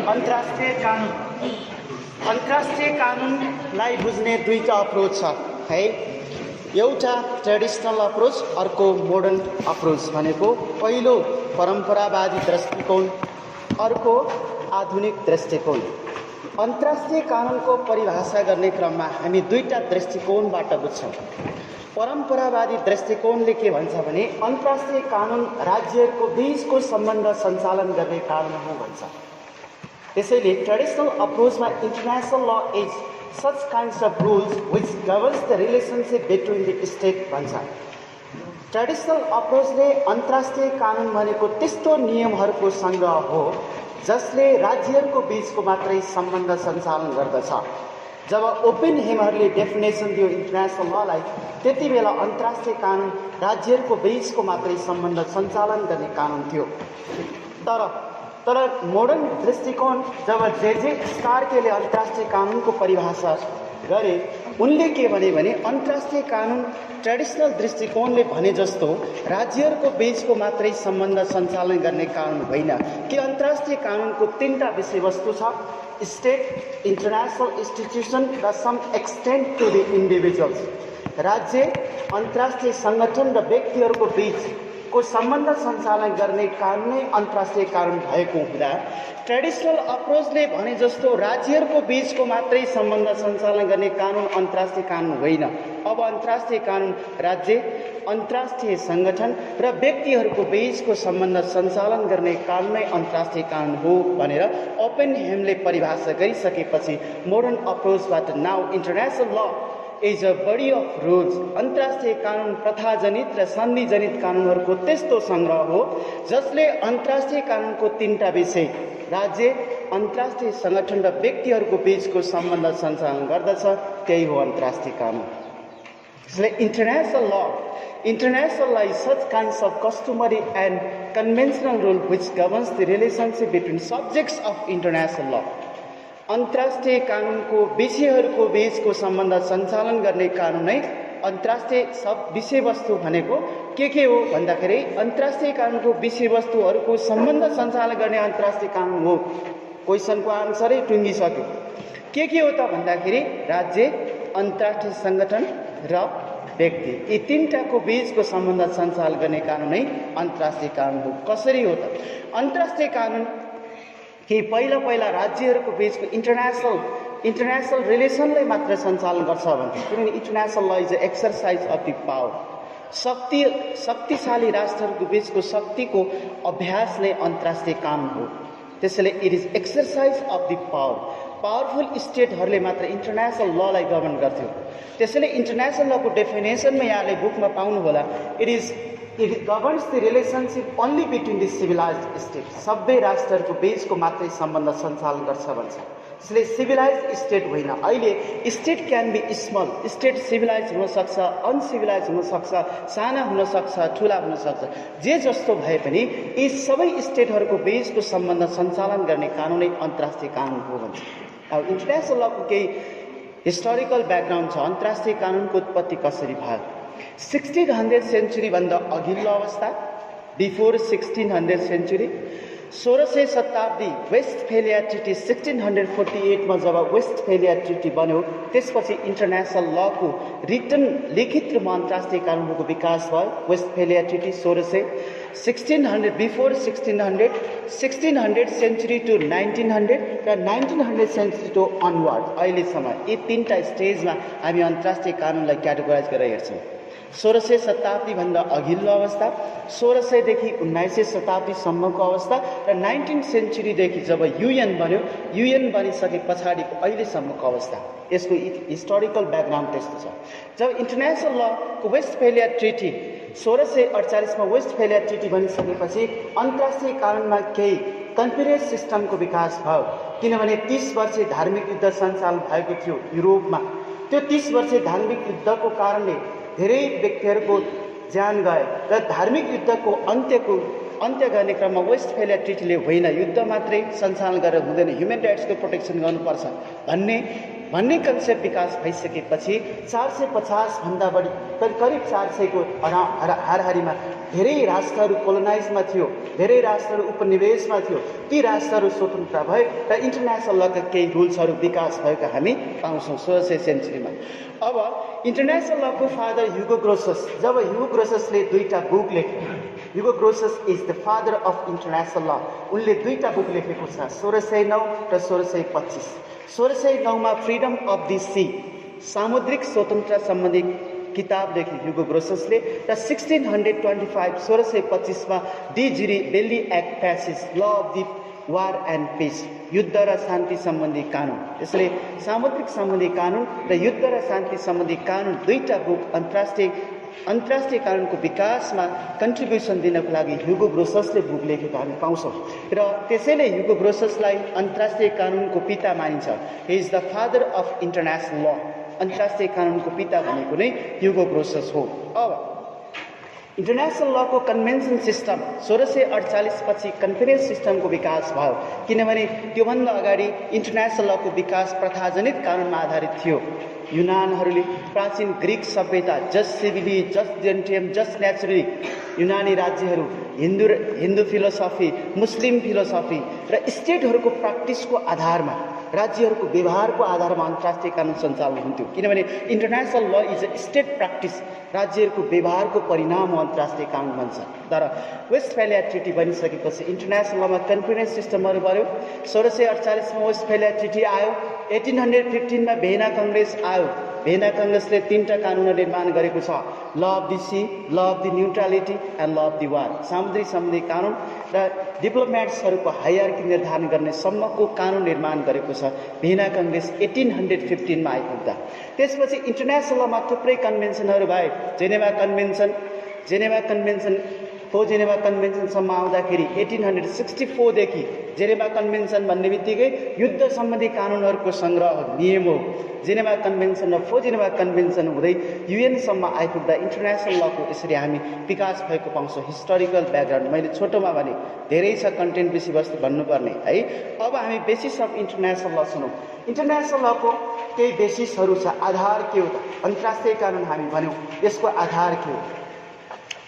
अन्तर्राष्ट्रिय कानुन अन्तर्राष्ट्रिय कानुनलाई बुझ्ने दुईटा अप्रोच छ है। एउटा ट्रेडिसनल अप्रोच, अर्को मोडर्न अप्रोच भनेको पहिलो परम्परावादी दृष्टिकोण, अर्को आधुनिक दृष्टिकोण। अन्तर्राष्ट्रिय कानुनको परिभाषा गर्ने क्रममा हामी दुईटा दृष्टिकोणबाट बुझ्छौँ। परम्परावादी दृष्टिकोणले के भन्छ भने अन्तर्राष्ट्रिय कानुन राज्यहरूको बीचको सम्बन्ध सञ्चालन गर्ने कानुन हो भन्छ। त्यसैले ट्रेडिसनल अप्रोचमा international law is such kinds of rules which governs the relationship between the state भन्छ। ट्रेडिसनल अप्रोचले अन्तर्राष्ट्रिय कानुन भनेको त्यस्तो नियमहरूको सङ्ग्रह हो जसले राज्यहरूको बीचको मात्रै सम्बन्ध सञ्चालन गर्दछ। जब ओपेनहेमरले डेफिनेसन दियो इन्टरनेसनल ललाई, त्यति बेला अन्तर्राष्ट्रिय कानुन राज्यहरूको बीचको मात्रै सम्बन्ध सञ्चालन गर्ने कानुन थियो। तर मोडर्न दृष्टिकोण, जब जे स्टार्केले अन्तर्राष्ट्रिय कानुनको परिभाषा गरे, उनले के भने अन्तर्राष्ट्रिय कानुन ट्रेडिसनल दृष्टिकोणले भने जस्तो राज्यहरूको बीचको मात्रै सम्बन्ध सञ्चालन गर्ने कानुन होइन कि अन्तर्राष्ट्रिय कानुनको तीनटा विषयवस्तु छ: स्टेट, इन्टरनेसनल इन्स्टिट्युसन र some extent to the individuals. राज्य, अन्तर्राष्ट्रिय सङ्गठन र व्यक्तिहरूको बीचको सम्बन्ध सञ्चालन गर्ने कानुनै अन्तर्राष्ट्रिय कानुन भएको हुँदा ट्रेडिसनल अप्रोचले भने जस्तो राज्यहरूको बीचको मात्रै सम्बन्ध सञ्चालन गर्ने कानुन अन्तर्राष्ट्रिय कानुन होइन। अब अन्तर्राष्ट्रिय कानुन राज्य, अन्तर्राष्ट्रिय सङ्गठन र व्यक्तिहरूको बीचको सम्बन्ध सञ्चालन गर्ने कानुनै अन्तर्राष्ट्रिय कानुन हो भनेर ओपेनहेमले परिभाषा गरिसकेपछि मोडर्न अप्रोचबाट now international law is a body of rules. अन्तर्राष्ट्रिय कानुन प्रथाजनित र सन्धिजनित कानुनहरूको त्यस्तो सङ्ग्रह हो जसले अन्तर्राष्ट्रिय कानुनको तीनटा विषय राज्य, अन्तर्राष्ट्रिय सङ्गठन र व्यक्तिहरूको बीचको सम्बन्ध सञ्चालन गर्दछ। त्यही हो अन्तर्राष्ट्रिय कानुन। त्यसले international law is such kinds of customary and conventional rule which governs the relationship between subjects of international law। अन्तर्राष्ट्रिय कानुनको विषयहरूको बीचको सम्बन्ध सञ्चालन गर्ने कानुन नै अन्तर्राष्ट्रिय विषयवस्तु भनेको के हो भन्दाखेरि अन्तर्राष्ट्रिय कानुनको विषयवस्तुहरूको सम्बन्ध सञ्चालन गर्ने अन्तर्राष्ट्रिय कानुन हो। क्वेसनको आन्सरै टुङ्गिसक्यो। के हो त भन्दाखेरि राज्य, अन्तर्राष्ट्रिय सङ्गठन र व्यक्ति, यी तीनटाको बीचको सम्बन्ध सञ्चालन गर्ने कानुन नै अन्तर्राष्ट्रिय कानुन हो। कसरी हो त? अन्तर्राष्ट्रिय कानुन कि पहिला राज्यहरूको बीचको इन्टरनेसनल रिलेसनलाई मात्र सञ्चालन गर्छ भन्छ। किनभने international law is exercise of the power. शक्तिशाली राष्ट्रहरूको बीचको शक्तिको अभ्यास नै अन्तर्राष्ट्रिय कानुन हो। त्यसैले it is exercise of the power. Powerful स्टेटहरूले मात्र इन्टरनेसनल ललाई गभर्न गर्थ्यो। त्यसैले इन्टरनेसनल लको डेफिनेसनमा यहाँले बुकमा पाउनुहोला, it governs the relationship only between the civilised state. सबै राष्ट्रहरूको बीचको मात्रै सम्बन्ध सञ्चालन गर्छ भन्छ। त्यसले सिभिलाइज्ड स्टेट होइन। अहिले state can be small, state civilise हुनसक्छ, अनसिभिलाइज हुनसक्छ, साना हुनसक्छ, ठुला हुनसक्छ। जे जस्तो भए पनि यी सबै स्टेटहरूको बीचको सम्बन्ध सञ्चालन गर्ने कानुनै अन्तर्राष्ट्रिय कानुन हो भन्छ। अब इन्टरनेसनल लको केही हिस्टोरिकल ब्याकग्राउन्ड छ। अन्तर्राष्ट्रिय कानुनको उत्पत्ति कसरी भयो? 1600 सेन्चुरीभन्दा अघिल्लो अवस्था, बिफोर 1600 सेन्चुरी, 1600 शताब्दी वेस्टफेलिया ट्रिटी 1648 मा जब वेस्टफेलिया ट्रिटी बन्यो, त्यसपछि इन्टरनेसनल लको लिखित रूपमा अन्तर्राष्ट्रिय कानुनको विकास भयो। Westphalia treaty 1600 before 1600 century to 1900 र 1900 सेन्चुरी टु अनवर्ड अहिलेसम्म यी तीनटा स्टेजमा हामी अन्तर्राष्ट्रिय कानुनलाई क्याटेगोराइज गरेर हेर्छौँ। 1600 शताब्दीभन्दा अघिल्लो अवस्था, 1600 देखि 1900 शताब्दीसम्मको अवस्था र 19 सेन्चुरीदेखि जब युएन बन्यो, युएन बनिसके पछाडिको अहिलेसम्मको अवस्था। यसको हिस्टोरिकल ब्याकग्राउन्ड त्यस्तो छ। जब इन्टरनेसनल लको वेस्टफेलिया ट्रिटी 1648 मा वेस्टफेलिया ट्रिटी बनिसकेपछि अन्तर्राष्ट्रिय कानुनमा केही कन्फरेन्स सिस्टमको विकास भयो। किनभने 30 वर्षे धार्मिक युद्ध सञ्चालन भएको थियो युरोपमा। त्यो 30 वर्षे धार्मिक युद्धको कारणले धेरै व्यक्तिहरूको ज्यान गए र धार्मिक युद्धको अन्त्य गर्ने क्रममा वेस्टफेलिया ट्रिटीले होइन, युद्ध मात्रै सञ्चालन गरेर हुँदैन, ह्युमन राइट्सको प्रोटेक्सन गर्नुपर्छ भन्ने भन्ने कन्सेप्ट विकास भइसकेपछि 450 भन्दा बढी करिब 400 को हाराहारीमा धेरै राष्ट्रहरू कोलोनाइजमा थियो, धेरै राष्ट्रहरू उपनिवेशमा थियो। ती राष्ट्रहरू स्वतन्त्र भए र इन्टरनेसनल लका केही रुल्सहरू विकास भएको हामी पाउँछौँ 1600 सेन्चुरीमा। अब इन्टरनेसनल लको फादर ह्युगो ग्रोसस, जब ह्युगो ग्रोससले दुईटा बुक लेखे, Hugo Grotius is the father of international law, उनले दुईटा बुक लेखेको छ 1609 र 1625। 1609 मा फ्रिडम अफ द सी, सामुद्रिक स्वतन्त्र सम्बन्धी किताब लेखे ह्युगो ग्रोससले, र 1625 मा de jure belli ac pacis, law of the war and peace, युद्ध र शान्ति सम्बन्धी कानुन। यसले सामुद्रिक सम्बन्धी कानुन र युद्ध र शान्ति सम्बन्धी कानुन दुईटा बुक अन्तर्राष्ट्रिय कानुनको विकासमा कन्ट्रिब्युसन दिनको लागि ह्युगो ग्रोससले बुक लेखेको हामी पाउँछौँ। र त्यसैले ह्युगो ग्रोससलाई अन्तर्राष्ट्रिय कानुनको पिता मानिन्छ। He is the father of international ल, अन्तर्राष्ट्रिय कानुनको पिता भनेको नै ह्युगो ग्रोसस हो। अब इन्टरनेसनल लको कन्भेन्सन सिस्टम 1648 पछि कन्फरेन्स सिस्टमको विकास भयो, किनभने त्योभन्दा अगाडि इन्टरनेसनल लको विकास प्रथाजनित कानुनमा आधारित थियो। युनानहरूले प्राचीन ग्रिक सभ्यता, जस सिभिली, जस जेन्टियम, जस नेचुरली, युनानी राज्यहरू हिन्दू फिलोसफी, मुस्लिम फिलोसफी र स्टेटहरूको प्र्याक्टिसको आधारमा, राज्यहरूको व्यवहारको आधारमा अन्तर्राष्ट्रिय कानुन सञ्चालन हुन्थ्यो, किनभने international law is a state practice, राज्यहरूको व्यवहारको परिणाम हो अन्तर्राष्ट्रिय कानुन भन्छ। तर वेस्टफेलिया ट्रिटी बनिसकेपछि इन्टरनेसनल लमा कन्फरेन्स सिस्टमहरू बन्यो। 1648 मा वेस्टफेलिया ट्रिटी आयो। 1815 मा भेना कङ्ग्रेस आयो। भेना कङ्ग्रेसले 3टा कानुन निर्माण गरेको छ, law of the sea, law of the neutrality and law of the war, सामुद्रिक सम्बन्धी कानुन र डिप्लोमेट्सहरूको हायरार्की निर्धारण गर्ने सम्मको कानुन निर्माण गरेको छ भेना कङ्ग्रेस 1815 मा आइपुग्दा। त्यसपछि इन्टरनेसनल लमा थुप्रै कन्भेन्सनहरू भए। जेनेभा कन्भेन्सनसम्म आउँदाखेरि 1864 देखि जेनेभा कन्भेन्सन भन्ने बित्तिकै युद्ध सम्बन्धी कानुनहरूको सङ्ग्रह नियम हो। जेनेभा कन्भेन्सन र जेनेभा कन्भेन्सन हुँदै युएनसम्म आइपुग्दा इन्टरनेसनल लको यसरी हामी विकास भएको पाउँछौँ। हिस्टोरिकल ब्याकग्राउन्ड मैले छोटोमा भने, धेरै छ कन्टेन्ट विषयवस्तु भन्नुपर्ने है। अब हामी बेसिस अफ इन्टरनेसनल ल सुनौँ। इन्टरनेसनल लको केही बेसिसहरू छ। आधार के हो त? अन्तर्राष्ट्रिय कानुन हामी भन्यौँ, यसको आधार के हो?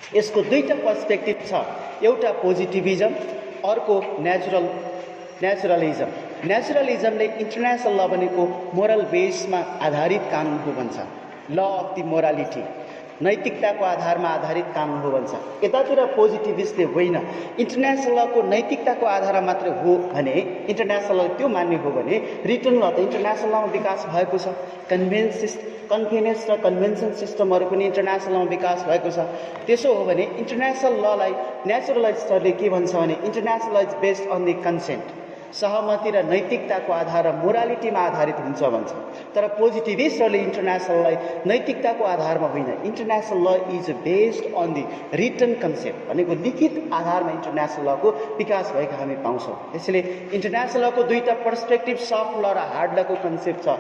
यसको दुईटा पर्सपेक्टिभ छ, एउटा पोजिटिभिजम, अर्को नेचुरलिजम। नेचुरलिजमले इन्टरनेसनल ल भनेको मोरल बेसमा आधारित कानुन हो भन्छ, ल अफ द मोरालिटी, नैतिकताको आधारमा आधारित कानुन हो भन्छ। यतातिर पोजिटिभिस्टले होइन, इन्टरनेसनल लको नैतिकताको आधारमा मात्र हो भने, इन्टरनेसनल ल त्यो मान्ने हो भने रिटर्न ल त इन्टरनेसनल लमा विकास भएको छ। कन्फरेन्स र कन्भेन्सन सिस्टमहरू पनि इन्टरनेसनल लमा विकास भएको छ। त्यसो हो भने इन्टरनेसनल ललाई नेचुरलिस्टहरूले के भन्छ भने international law is based on the consent, सहमति र नैतिकताको आधार र मोरालिटीमा आधारित हुन्छ भन्छ। तर पोजिटिभिस्टहरूले इन्टरनेसनललाई नैतिकताको आधारमा होइन, international law is based on the written concept भनेको लिखित आधारमा इन्टरनेसनल लको विकास भएको हामी पाउँछौँ। त्यसैले इन्टरनेसनल लको दुईटा पर्सपेक्टिभ, सफ्ट ल र हार्ड लको कन्सेप्ट छ।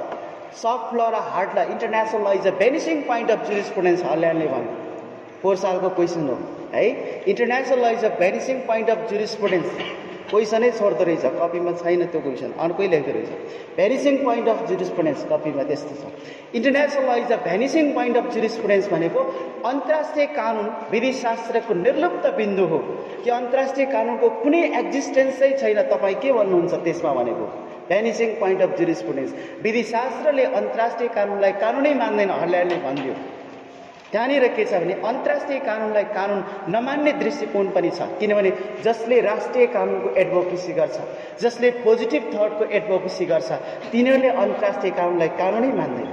सफ्ट ल र hard law, international law is a vanishing point of jurisprudence, हल्यान्डले भन्यो। 4 सालको क्वेसन हो है। International law is a vanishing point of jurisprudence, क्वेसनै छोड्दो रहेछ, कपीमा छैन त्यो क्वेसन, अर्कै लेख्दो रहेछ। भेनिसिङ पोइन्ट अफ जुरिस्प्रुडेन्स कपीमा त्यस्तो छ। International law is a vanishing point of jurisprudence भनेको अन्तर्राष्ट्रिय कानुन विधिशास्त्रको निर्लुप्त बिन्दु हो कि अन्तर्राष्ट्रिय कानुनको कुनै एक्जिस्टेन्सै छैन, तपाईँ के भन्नुहुन्छ त्यसमा भनेको भेनिसिङ पोइन्ट अफ जुरिस्प्रुडेन्स। विधिशास्त्रले अन्तर्राष्ट्रिय कानुनलाई कानुनै मान्दैन, हल्यान्डले भनिदियो। त्यहाँनिर के छ भने अन्तर्राष्ट्रिय कानुनलाई कानुन नमान्ने दृष्टिकोण पनि छ, किनभने जसले राष्ट्रिय कानुनको एडभोकेसी गर्छ, जसले पोजिटिभ थटको एडभोकेसी गर्छ, तिनीहरूले अन्तर्राष्ट्रिय कानुनलाई कानुनै मान्दैन,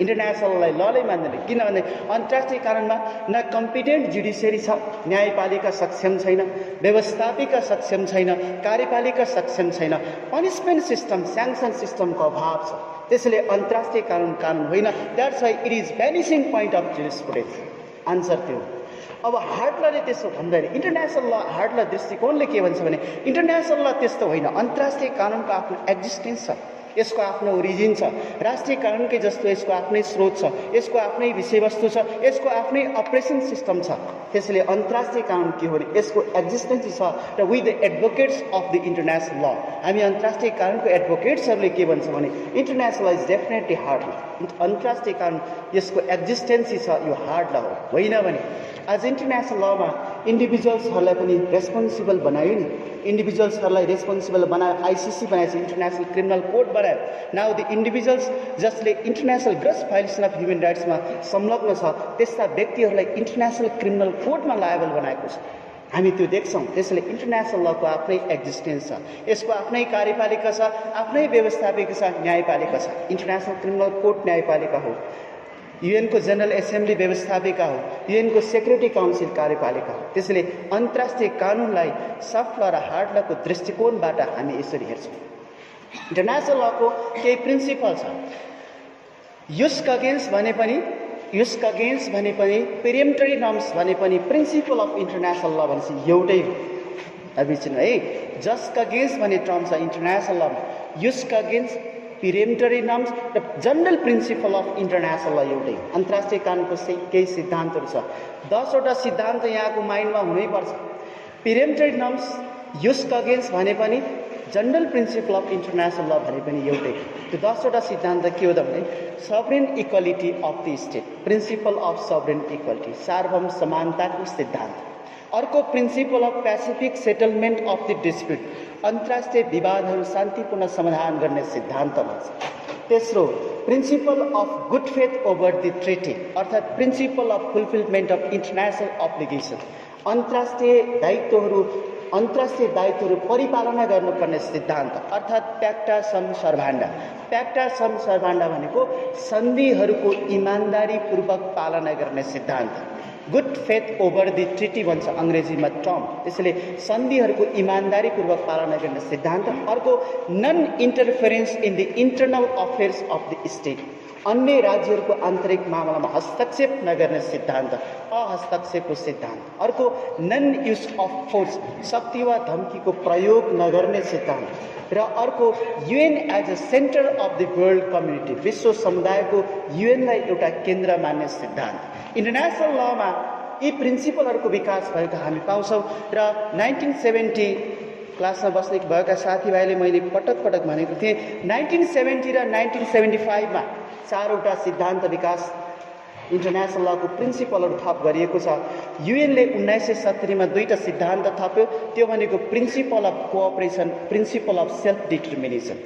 इन्टरनेसनललाई ललै मान्दैन। किनभने अन्तर्राष्ट्रिय कानुनमा न कम्पिटेन्ट जुडिसियरी छ, न्यायपालिका सक्षम छैन, व्यवस्थापिका सक्षम छैन, कार्यपालिका सक्षम छैन, पनिसमेन्ट सिस्टम, स्याङ्सन सिस्टमको अभाव छ। त्यसैले अन्तर्राष्ट्रिय कानुन कानुन होइन। That's why it is vanishing point of jurisprudence. Answer त्यो। अब हार्ड लले त्यसो भन्दैन। इन्टरनेसनल ल, हार्ड ल दृष्टिकोणले के भन्छ भने इन्टरनेसनल ल त्यस्तो होइन, अन्तर्राष्ट्रिय कानुनको आफ्नो एक्जिस्टेन्स छ, यसको आफ्नो ओरिजिन छ। राष्ट्रिय कानुनकै जस्तो यसको आफ्नै स्रोत छ, यसको आफ्नै विषयवस्तु छ, यसको आफ्नै अपरेसन सिस्टम छ। त्यसैले अन्तर्राष्ट्रिय कानुन के हो भने यसको एक्जिस्टेन्स छ र we the advocates of the international law, हामी अन्तर्राष्ट्रिय कानुनको एडभोकेट्सहरूले के भन्छ भने international law is definitely hard ल। अन्तर्राष्ट्रिय कानुन यसको एक्जिस्टेन्स छ, यो हार्ड ल हो। होइन भने आज इन्टरनेसनल लमा इन्डिभिजुअल्सहरूलाई पनि रेस्पोन्सिबल बनायो नि, इन्डिभिजुअल्सहरूलाई रेस्पोन्सिबल बनायो, आइसिसी बनाएछ, इन्टरनेसनल क्रिमिनल कोर्ट बनायो। नाउ द इन्डिभिजुअल्स जसले international gross violation of human राइट्समा संलग्न छ त्यस्ता व्यक्तिहरूलाई इन्टरनेसनल क्रिमिनल कोर्टमा लायबल बनाएको छ, हामी त्यो देख्छौँ। त्यसैले इन्टरनेसनल लको आफ्नै एक्जिस्टेन्स छ, यसको आफ्नै कार्यपालिका छ, आफ्नै व्यवस्थापिका छ, न्यायपालिका छ। इन्टरनेसनल क्रिमिनल कोर्ट न्यायपालिका हो, युएनको जनरल एसेम्ब्ली व्यवस्थापिका हो, युएनको सेक्युरिटी काउन्सिल कार्यपालिका हो। त्यसैले अन्तर्राष्ट्रिय कानुनलाई सफ्ट ल र हार्ड लको दृष्टिकोणबाट हामी यसरी हेर्छौँ। इन्टरनेसनल लको केही प्रिन्सिपल छ। युस्क अगेन्स्ट भने पनि पेरिएम्टरी नर्म्स भने पनि प्रिन्सिपल अफ इन्टरनेसनल ल भनेपछि एउटै हो। अभिचिन है, जस्क अगेन्स्ट भन्ने टर्म छ इन्टरनेसनल लमा, युस्क अगेन्स्ट, पेरिएम्टरी नर्म्स र जनरल प्रिन्सिपल अफ इन्टरनेसनल ल एउटै। अन्तर्राष्ट्रिय कानुनको केही सिद्धान्तहरू छ, 10 वटा सिद्धान्त यहाँको माइन्डमा हुनैपर्छ। पेरिएम्टरी नर्म्स, युस्क अगेन्स्ट भने पनि, जनरल प्रिन्सिपल अफ इन्टरनेसनल ल भने पनि एउटै। त्यो 10 वटा सिद्धान्त के हो त भने sovereign equality of the state, principle of sovereign equality, सार्वभौम समानताको सिद्धान्त। अर्को principle of pacific settlement of the dispute, अन्तर्राष्ट्रिय विवादहरू शान्तिपूर्ण समाधान गर्ने सिद्धान्त भन्छ। तेस्रो principle of good faith over the treaty, अर्थात् principle of fulfilment of international obligation, अन्तर्राष्ट्रिय दायित्वहरू परिपालना गर्नुपर्ने सिद्धान्त, अर्थात् प्याक्टा सम सर्भान्डा। प्याक्टा सम सर्भान्डा भनेको सन्धिहरूको इमान्दारीपूर्वक पालना गर्ने सिद्धान्त। Good faith over the treaty भन्छ अङ्ग्रेजीमा टर्म। त्यसैले सन्धिहरूको इमान्दारीपूर्वक पालना गर्ने सिद्धान्त। अर्को non interference in the internal affairs of the state, अन्य राज्यहरूको आन्तरिक मामलामा हस्तक्षेप नगर्ने सिद्धान्त, अहस्तक्षेपको सिद्धान्त। अर्को नन युज अफ फोर्स, शक्ति वा धम्कीको प्रयोग नगर्ने सिद्धान्त। र अर्को UN as a centre of the world community, विश्व समुदायको युएनलाई एउटा केन्द्र मान्ने सिद्धान्त। इन्टरनेसनल लमा यी प्रिन्सिपलहरूको विकास भएको हामी पाउँछौँ। र 1970 क्लासमा बस्ने भएका साथीभाइले मैले पटक भनेको थिएँ, 1970 र 1975मा 4वटा सिद्धान्त विकास इन्टरनेसनल लको प्रिन्सिपलहरू थप गरिएको छ। युएनले 1970मा 2टा सिद्धान्त थप्यो, त्यो भनेको principle of cooperation, principle of self determination,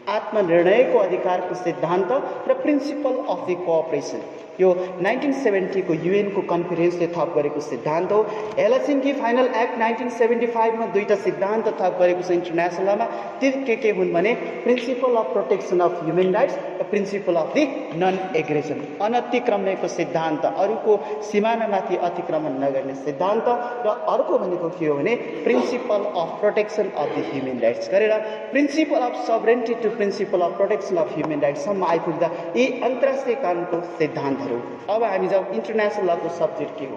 आत्मनिर्णयको अधिकारको सिद्धान्त र प्रिन्सिपल अफ द कोअपरेसन। यो 1970 को युएनको कन्फरेन्सले थप गरेको सिद्धान्त हो। हेलसिङ्की फाइनल एक्ट 1975मा 2टा सिद्धान्त थप गरेको छ इन्टरनेसनलमा। ती के हुन् भने principle of protection of human rights र principle of the non aggression, अनतिक्रमणको सिद्धान्त, अरूको सिमानामाथि अतिक्रमण नगर्ने सिद्धान्त। र अर्को भनेको के हो भने principle of protection of the human rights गरेर principle of sovereignty to principle of protection of human राइट्ससम्म आइपुग्दा यी अन्तर्राष्ट्रिय कानुनको सिद्धान्त। अब हामी जाउँ इन्टरनेसनल लको सब्जेक्ट के हो।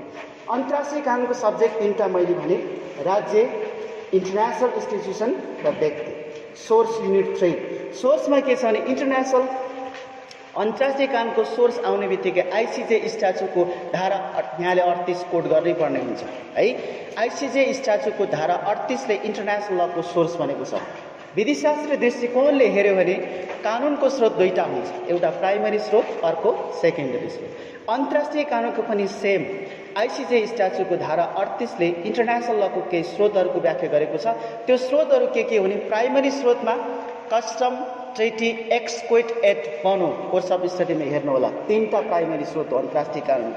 अन्तर्राष्ट्रिय कानुनको सब्जेक्ट 3टा मैले भने, राज्य, इन्टरनेसनल इन्स्टिट्युसन र व्यक्ति। सोर्स युनिट 3, सोर्समा के छ भने इन्टरनेसनल अन्तर्राष्ट्रिय कानुनको सोर्स आउने बित्तिकै आइसिजे स्ट्याचुको धारा यहाँले 38 कोड गर्नै पर्ने हुन्छ है। आइसिजे स्ट्याचुको धारा 38ले इन्टरनेसनल लको सोर्स भनेको छ। विधिशास्त्रीय दृष्टिकोणले हेऱ्यो भने कानुनको स्रोत 2टा हुन्छ, एउटा प्राइमरी स्रोत, अर्को सेकेन्डरी स्रोत। अन्तर्राष्ट्रिय कानुनको पनि सेम। आइसिजे स्ट्याचुको धारा 38ले इन्टरनेसनल लको केही स्रोतहरूको व्याख्या गरेको छ। त्यो स्रोतहरू के हो भने प्राइमरी स्रोतमा कस्टम, ट्रिटी, एक्सक्वेट एट बनो, कोर्स अफ स्टडीमा हेर्नु होला, 3टा प्राइमरी स्रोत हो अन्तर्राष्ट्रिय कानुन।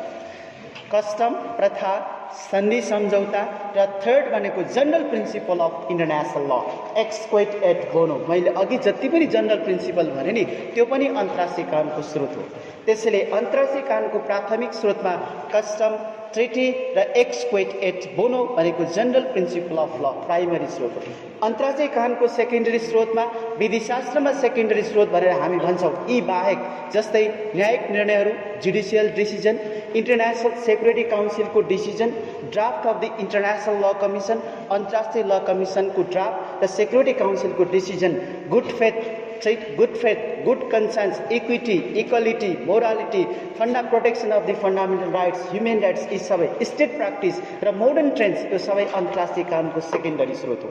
कस्टम, प्रथा, सन्धि सम्झौता र थर्ड भनेको जनरल प्रिन्सिपल अफ इन्टरनेसनल ल, एक्सक्वेट एट बोनो। मैले अघि जति पनि जनरल प्रिन्सिपल भने नि त्यो पनि अन्तर्राष्ट्रिय कानुनको स्रोत हो। त्यसैले अन्तर्राष्ट्रिय कानुनको प्राथमिक स्रोतमा कस्टम, ट्रिटी र एक्सक्वेट एट बोनो भनेको जनरल प्रिन्सिपल अफ ल, प्राइमरी स्रोत हो। अन्तर्राष्ट्रिय कानुनको सेकेन्डरी स्रोतमा विधिशास्त्रमा सेकेन्डरी स्रोत भनेर हामी भन्छौँ यी बाहेक, जस्तै न्यायिक निर्णयहरू, जुडिसियल डिसिजन, इन्टरनेसनल सेक्युरिटी काउन्सिलको decision, draft of the international law commission, अन्तर्राष्ट्रिय ल कमिसनको ड्राफ्ट र सेक्युरिटी काउन्सिलको decision, good faith treaty, good faith, good conscience, equity, equality, morality, protection of the fundamental rights, human rights, यी सबै state practice र modern trends यो सबै अन्तर्राष्ट्रिय कानुनको सेकेन्डरी स्रोत हो।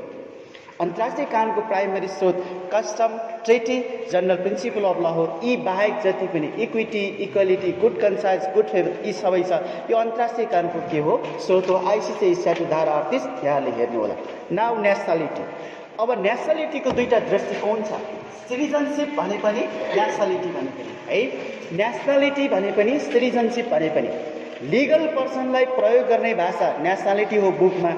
अन्तर्राष्ट्रिय कानुनको प्राइमरी स्रोत custom, treaty, general principle of law हो। यी बाहेक जति पनि equity, equality, good conscience, good faith यी सबै छ। यो अन्तर्राष्ट्रिय कानुनको के हो? स्रोत हो। आइसिसी स्ट्याट्युट धारा 38 यहाँले हेर्नु होला। Now nationality. अब नेसनालिटीको दुईटा दृष्टिकोण छ। सिटिजनसिप भने पनि नेसनालिटी भने पनि है। नेसनालिटी भने पनि सिटिजनसिप भने पनि लिगल पर्सनलाई प्रयोग गर्ने भाषा नेसनालिटी हो बुकमा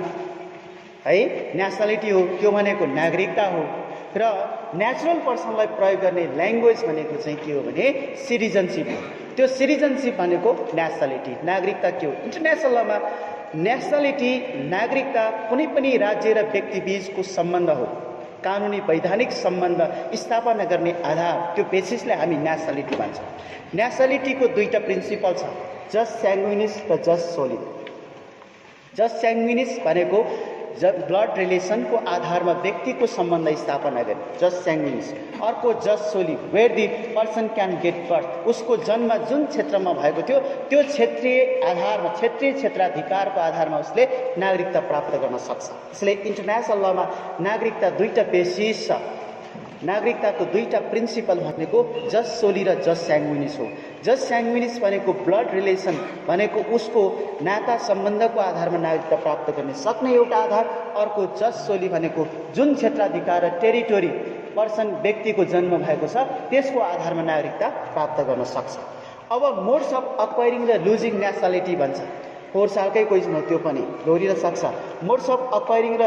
है। नेसनालिटी हो त्यो भनेको नागरिकता हो र नेचुरल पर्सनलाई प्रयोग गर्ने ल्याङ्ग्वेज भनेको चाहिँ के हो भने सिटिजनसिप हो। त्यो सिटिजनसिप भनेको नेसनालिटी, नागरिकता के हो? इन्टरनेसनल लमा नेसनालिटी नागरिकता कुनै पनि राज्य र व्यक्ति बीचको सम्बन्ध हो। कानुनी वैधानिक सम्बन्ध स्थापना गर्ने आधार, त्यो बेसिसलाई हामी नेसनालिटी भन्छौँ। नेसनालिटीको दुईटा प्रिन्सिपल छ, जस स्याङ्गुइनिस र जस सोली। जस स्याङ्गुइनिस भनेको ब्लड रिलेसनको आधारमा व्यक्तिको सम्बन्ध स्थापना गर्ने, जस स्याङ्गुइनिस। अर्को jus soli, where the person can get birth, उसको जन्म जुन क्षेत्रमा भएको थियो त्यो क्षेत्रीय आधारमा, क्षेत्रीय क्षेत्राधिकारको आधारमा उसले नागरिकता प्राप्त गर्न सक्छ। यसले इन्टरनेसनल लमा नागरिकता दुईटा बेसिस छ। नागरिकताको दुईटा प्रिन्सिपल भनेको जस सोली र जस स्याङ्गुइनिस हो। जस स्याङ्गुइनिस भनेको ब्लड रिलेसन भनेको उसको नाता सम्बन्धको आधारमा नागरिकता प्राप्त गर्न सक्ने एउटा आधार। अर्को जस सोली भनेको जुन क्षेत्राधिकार र टेरिटोरी पर्सन व्यक्तिको जन्म भएको छ त्यसको आधारमा नागरिकता प्राप्त गर्न सक्छ। अब मोड्स अफ अक्वायरिङ र लुजिङ नेसनालिटी भन्छ। 4 सालकै क्वेसन हो, त्यो पनि दोहोरिन सक्छ। मोड्स अफ अक्वायरिङ र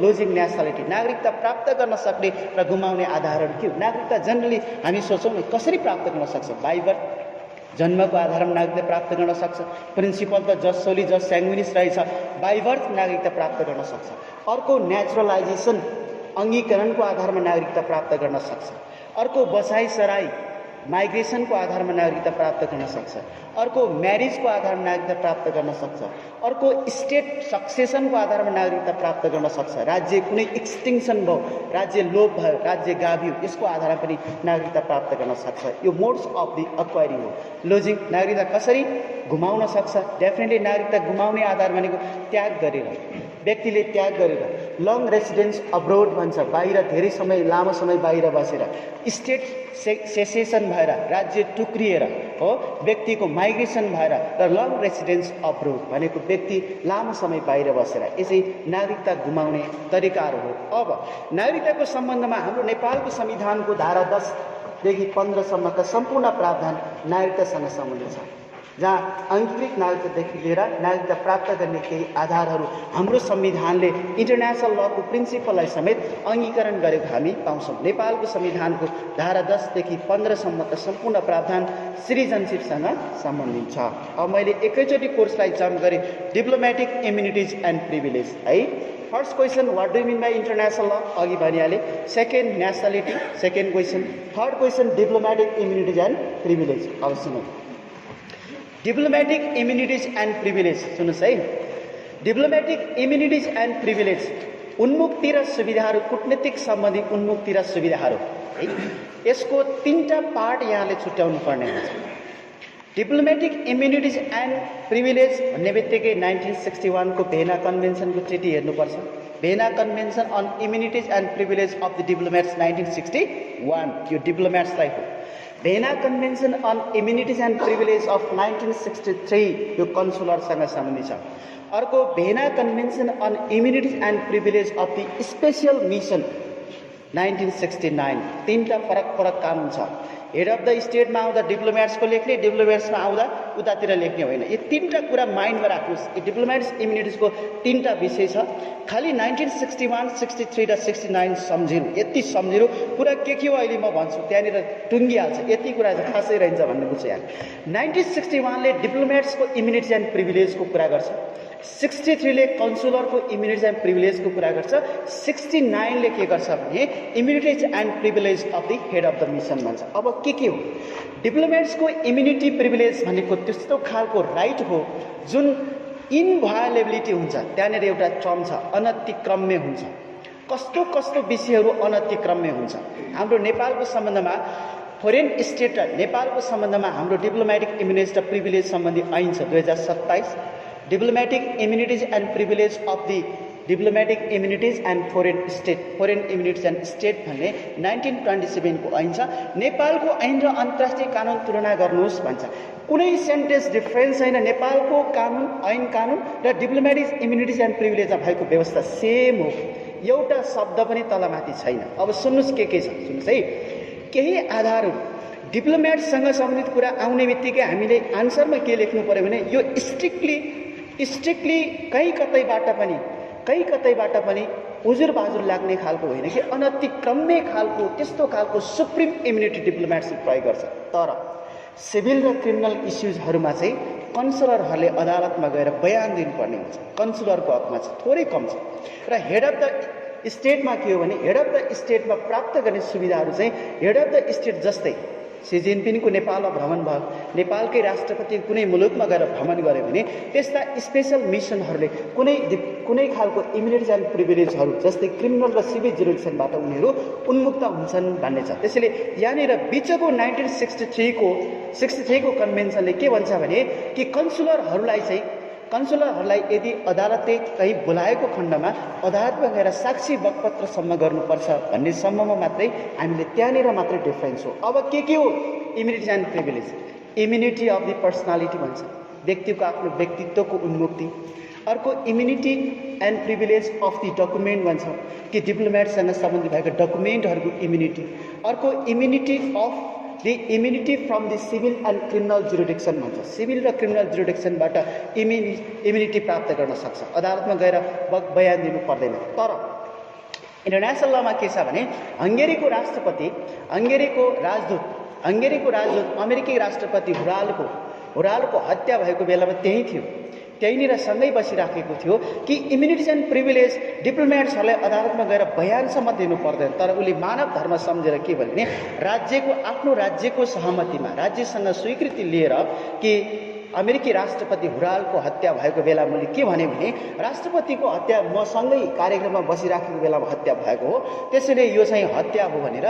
लुजिङ नेसनालिटी, नागरिकता प्राप्त गर्न सक्ने र गुमाउने आधारहरू के हो? नागरिकता जनरली हामी सोच्छौँ कसरी प्राप्त गर्न सक्छ? बाइ बर्थ, जन्मको आधारमा नागरिकता प्राप्त गर्न सक्छ। प्रिन्सिपल त जस सोली जस स्याङ्गुइनिस रहेछ, बाइ बर्थ नागरिकता प्राप्त गर्न सक्छ। अर्को नेचुरलाइजेसन, अङ्गीकरणको आधारमा नागरिकता प्राप्त गर्न सक्छ। अर्को बसाइ सराई, माइग्रेसनको आधारमा नागरिकता प्राप्त गर्न सक्छ। अर्को म्यारिजको आधारमा नागरिकता प्राप्त गर्न सक्छ। अर्को स्टेट सक्सेसनको आधारमा नागरिकता प्राप्त गर्न सक्छ। राज्य कुनै एक्सटिङ्सन भयो, राज्य लोप भयो, राज्य गाभियो, यसको आधारमा पनि नागरिकता प्राप्त गर्न सक्छ। यो मोड्स अफ दि अक्वायरिङ हो। लुजिङ, नागरिकता कसरी गुमाउन सक्छ? डेफिनेटली नागरिकता गुमाउने आधार भनेको त्याग गरेर, व्यक्तिले त्याग गरेर। लङ रेसिडेन्स अब्रोड भन्छ, बाहिर धेरै समय, लामो समय बाहिर बसेर। स्टेट सेसेसन भएर, राज्य टुक्रिएर हो, व्यक्तिको माइग्रेसन भएर। र लङ रेसिडेन्स अब्रोड भनेको व्यक्ति लामो समय बाहिर बसेर। यसै नागरिकता गुमाउने तरिकाहरू हो। अब नागरिकताको सम्बन्धमा हाम्रो नेपालको संविधानको धारा 10 देखि 15 सम्मका सम्पूर्ण प्रावधान नागरिकतासँग सम्बन्धित छ, जहाँ अङ्गीकृत नागरिकतादेखि लिएर नागरिकता प्राप्त गर्ने केही आधारहरू हाम्रो संविधानले इन्टरनेसनल लको प्रिन्सिपललाई समेत अङ्गीकरण गरेको हामी पाउँछौँ। नेपालको संविधानको धारा 10 देखि 15 सम्मका सम्पूर्ण प्रावधान सिटिजनसिपसँग सम्बन्धित छ। अब मैले एकैचोटि कोर्सलाई जम्प गरेँ। डिप्लोमेटिक इम्युनिटिज एन्ड प्रिभिलेज है। First question, what do mean by international law? अघि भनिहालेँ। Second nationality, second question. Third question diplomatic immunities and privilege. अब सुनौँ, डिप्लोमेटिक इम्युनिटिज एन्ड प्रिभिलेज सुन्नुहोस् है। डिप्लोमेटिक इम्युनिटिज एन्ड प्रिभिलेज उन्मुक्ति र सुविधाहरू, कुटनीतिक सम्बन्धी उन्मुक्ति र सुविधाहरू है। यसको 3टा पार्ट यहाँले छुट्याउनु पर्ने हुन्छ। डिप्लोमेटिक इम्युनिटिज एन्ड प्रिभिलेज भन्ने बित्तिकै 1961 को भेना कन्भेन्सनको ट्रिटी हेर्नुपर्छ। Vienna convention on immunities and privilege of the diplomats 1961, यो डिप्लोमेट्सलाई हो। Vienna convention on immunities and privilege of 1963 यो कन्सुलरसँग सम्बन्धित छ। अर्को Vienna convention on immunities and privilege of the special mission 1969। 3टा फरक कानुन छ। हेड अफ द स्टेटमा आउँदा डिप्लोमेट्सको लेख्ने, डिप्लोमेट्समा आउँदा उतातिर लेख्ने होइन। यो 3टा कुरा माइन्डमा राख्नुहोस्। यो डिप्लोमेट्स इम्युनिटिजको 3टा विषय छ। खालि 1961, 63 र 69 सम्झिनु, यति सम्झिनु। कुरा के हो अहिले म भन्छु, त्यहाँनिर टुङ्गिहाल्छ। यति कुरा चाहिँ खासै रहन्छ भन्ने बुझ्छ यहाँ। 1961 ले डिप्लोमेट्सको इम्युनिटिज एन्ड प्रिभिलेजको कुरा गर्छ। 63 ले कन्सुलरको इम्युनिटिज एन्ड प्रिभिलेजको कुरा गर्छ। 69 ले के गर्छ भने immunities and privilege of the head of the mission भन्छ। अब के हो डिप्लोमेट्सको इम्युनिटी प्रिभिलेज भनेको? त्यस्तो खालको राइट हो जुन इनभायोलेबिलिटी हुन्छ। त्यहाँनिर एउटा टर्म छ, अनतिक्रम्य हुन्छ। कस्तो कस्तो विषयहरू अनतिक्रम्य हुन्छ। हाम्रो नेपालको सम्बन्धमा फोरेन स्टेट र नेपालको सम्बन्धमा हाम्रो डिप्लोमेटिक इम्युनिटिज र प्रिभिलेज सम्बन्धी ऐन छ 2027, diplomatic immunities and privilege of the diplomatic immunities and foreign immunities and state भन्ने 1927 को ऐन छ। नेपालको ऐन र अन्तर्राष्ट्रिय कानुन तुलना गर्नुहोस् भन्छ। कुनै सेन्टेन्स डिफरेन्स छैन। नेपालको कानुन कानुन र डिप्लोमेटिक इम्युनिटिज एन्ड प्रिभिलेजमा भएको व्यवस्था सेम हो, एउटा शब्द पनि तलमाथि छैन। अब सुन्नुहोस् के छ, सुन्नुहोस् है। केही आधारहरू डिप्लोमेटसँग सम्बन्धित कुरा आउने बित्तिकै हामीले आन्सरमा के लेख्नु पर्यो भने यो स्ट्रिक्टली कहीँ कतैबाट पनि उजुर बाजुर लाग्ने खालको होइन कि अनतिक्रम्य खालको त्यस्तो खालको सुप्रिम इम्युनिटी डिप्लोमेट्सले प्रयोग गर्छ। तर सिभिल र क्रिमिनल इस्युजहरूमा चाहिँ कन्सुलरहरूले अदालतमा गएर बयान दिनुपर्ने हुन्छ। कन्सुलरको हकमा चाहिँ थोरै कम छ। र हेड अफ द स्टेटमा के हो भने हेड अफ द स्टेटमा प्राप्त गर्ने सुविधाहरू चाहिँ हेड अफ द स्टेट जस्तै सी जिनपिङको नेपालमा भ्रमण भयो, नेपालकै राष्ट्रपति कुनै मुलुकमा गएर भ्रमण गर्यो भने त्यस्ता स्पेसल मिसनहरूले कुनै खालको इम्युनिटिज एन्ड प्रिभिलेजहरू जस्तै क्रिमिनल र सिभिल जुरिडिक्सनबाट उनीहरू उन्मुक्त हुन्छन् भन्ने छ। त्यसैले यहाँनिर बिचको 1963 को कन्भेन्सनले के भन्छ भने कि कन्सुलरहरूलाई यदि अदालतले कहीँ बोलाएको खण्डमा अदालतमा गएर साक्षी बकपत्रसम्म गर्नुपर्छ भन्ने सम्ममा मात्रै हामीले त्यहाँनिर मात्रै डिफरेन्स हो। अब के हो immunity and privilege? Immunity of the personality भन्छ, व्यक्तिको आफ्नो व्यक्तित्वको उन्मुक्ति। अर्को immunity and privilege of the document भन्छ कि डिप्लोमेटसँग सम्बन्धित भएको डकुमेन्टहरूको इम्युनिटी। अर्को immunity of the immunity from the civil and criminal jurisdiction भन्छ, सिभिल र क्रिमिनल जुरिडिक्सनबाट इम्युनिटी प्राप्त गर्न सक्छ, अदालतमा गएर बयान दिनु पर्दैन। तर इन्टरनेसनल लमा के छ भने हङ्गेरीको राजदूत अमेरिकी राष्ट्रपति हुरालको हत्या भएको बेलामा त्यहीँनिर सँगै बसिराखेको थियो कि इम्युनिटिज एन्ड प्रिभिलेज डिप्लोमेट्सहरूलाई अदालतमा गएर बयानसम्म दिनु पर्दैन। तर उसले मानव धर्म सम्झेर के भने आफ्नो राज्यको सहमतिमा राज्यसँग स्वीकृति लिएर कि अमेरिकी राष्ट्रपति हुरालको हत्या भएको बेला मैले के भने राष्ट्रपतिको हत्या मसँगै कार्यक्रममा बसिराखेको बेलामा हत्या भएको हो, त्यसैले यो चाहिँ हत्या हो भनेर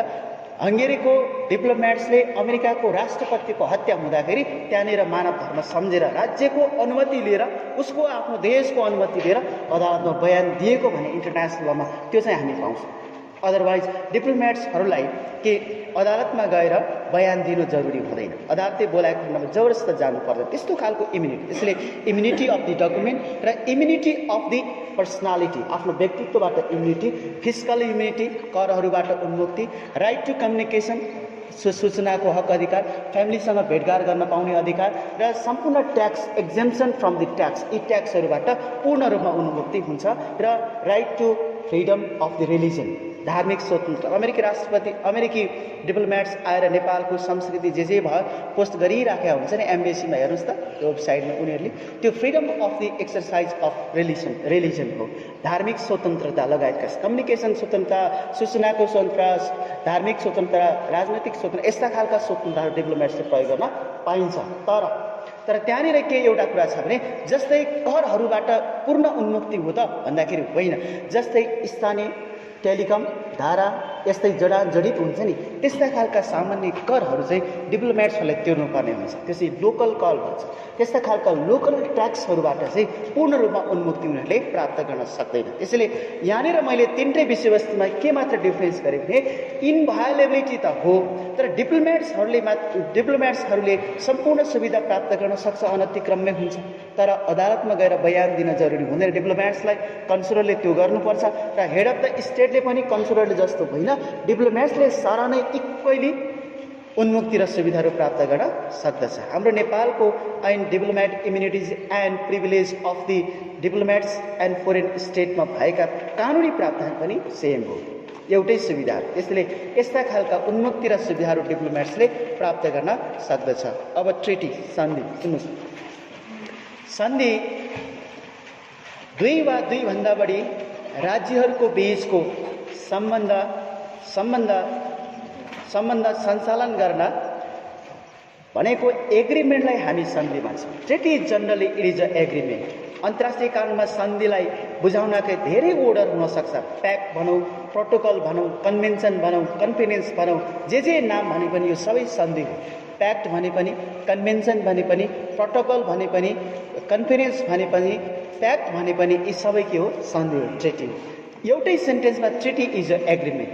हङ्गेरीको डिप्लोमेट्सले अमेरिकाको राष्ट्रपतिको हत्या हुँदाखेरि त्यहाँनिर मानव धर्म सम्झेर राज्यको अनुमति लिएर उसको आफ्नो देशको अनुमति लिएर अदालतमा बयान दिएको भने इन्टरनेसनल लमा त्यो चाहिँ हामी पाउँछौँ। अदरवाइज डिप्लोमेट्सहरूलाई के अदालतमा गएर बयान दिनु जरुरी हुँदैन, अदालतले बोलाएको खण्डमा जबरजस्त जानु पर्दैन, त्यस्तो खालको इम्युनिटी। त्यसैले इम्युनिटी अफ द डकुमेन्ट र इम्युनिटी अफ द पर्सनालिटी, आफ्नो व्यक्तित्वबाट इम्युनिटी, फिजिकल इम्युनिटी, करहरूबाट उन्मुक्ति, राइट टु कम्युनिकेसन, सूचनाको हक अधिकार, फ्यामिलीसँग भेटघाट गर्न पाउने अधिकार र सम्पूर्ण tax exemption from the tax, यी ट्याक्सहरूबाट पूर्ण रूपमा उन्मुक्ति हुन्छ। र right to freedom of the religion, धार्मिक स्वतन्त्र। अमेरिकी डिप्लोमेट्स आएर नेपालको संस्कृति जे भयो पोस्ट गरिराखेका हुन्छ नि एम्बेसीमा, हेर्नुहोस् त त्यो वेबसाइटमा उनीहरूले त्यो freedom of the exercise of religion हो। धार्मिक स्वतन्त्रता लगायतका कम्युनिकेसन स्वतन्त्रता, सूचनाको स्वतन्त्रता, धार्मिक स्वतन्त्रता, राजनैतिक स्वतन्त्रता, यस्ता खालका स्वतन्त्रताहरू डिप्लोमेट्सले प्रयोग गर्न पाइन्छ। तर त्यहाँनिर के एउटा कुरा छ भने जस्तै करहरूबाट पूर्ण उन्मुक्ति हो त भन्दाखेरि होइन, जस्तै स्थानीय टेलिकम धारा यस्तै जडित हुन्छ नि त्यस्ता खालका सामान्य करहरू चाहिँ डिप्लोमेट्सहरूले तिर्नुपर्ने हुन्छ, त्यसै लोकल कर भन्छ। त्यस्ता खालका लोकल ट्याक्सहरूबाट चाहिँ पूर्ण रूपमा उन्मुक्ति उनीहरूले प्राप्त गर्न सक्दैन। त्यसैले यहाँनिर मैले तिनटै विषयवस्तुमा के मात्र डिफरेन्स गरेँ भने इनभायोलेबिलिटी त हो, तर डिप्लोमेट्सहरूले सम्पूर्ण सुविधा प्राप्त गर्न सक्छ, अनतिक्रम्य हुन्छ। तर अदालतमा गएर बयान दिन जरुरी हुँदैन डिप्लोमेट्सलाई, कन्सुलरले त्यो गर्नुपर्छ। र हेड अफ द स्टेटले पनि कन्सुलरले जस्तो होइन, डिप्लोमेट्सले सारा नै इक्वली उन्मुक्ति र सुविधाहरू प्राप्त गर्न सक्दछ। हाम्रो नेपालको ऐन diplomat immunities and privilege of the diplomats and foreign स्टेटमा भएका कानुनी प्रावधान पनि सेम हो, एउटै सुविधाहरू। त्यसैले यस्ता खालका उन्मुक्ति र सुविधाहरू डिप्लोमेट्सले प्राप्त गर्न सक्दछ। अब ट्रिटी सन्धि सुन्नुहोस्, सन्धि दुई वा दुईभन्दा बढी राज्यहरूको बीचको सम्बन्ध सञ्चालन गर्न भनेको एग्रिमेन्टलाई हामी सन्धि भन्छौँ। Treaty generally it is a agreement. अन्तर्राष्ट्रिय कानुनमा सन्धिलाई बुझाउनका धेरै ओर्डर हुन सक्छ। प्याक्ट भनौँ, प्रोटोकल भनौँ, कन्भेन्सन भनौँ, कन्फरेन्स भनौँ, जे नाम भने पनि यो सबै सन्धि हो। प्याक्ट भने पनि, कन्भेन्सन भने पनि, प्रोटोकल भने पनि, कन्फरेन्स भने पनि, प्याक्ट भने पनि यी सबै के हो? सन्धि हो, ट्रिटी हो। एउटै सेन्टेन्समा ट्रिटी इज अ एग्रिमेन्ट,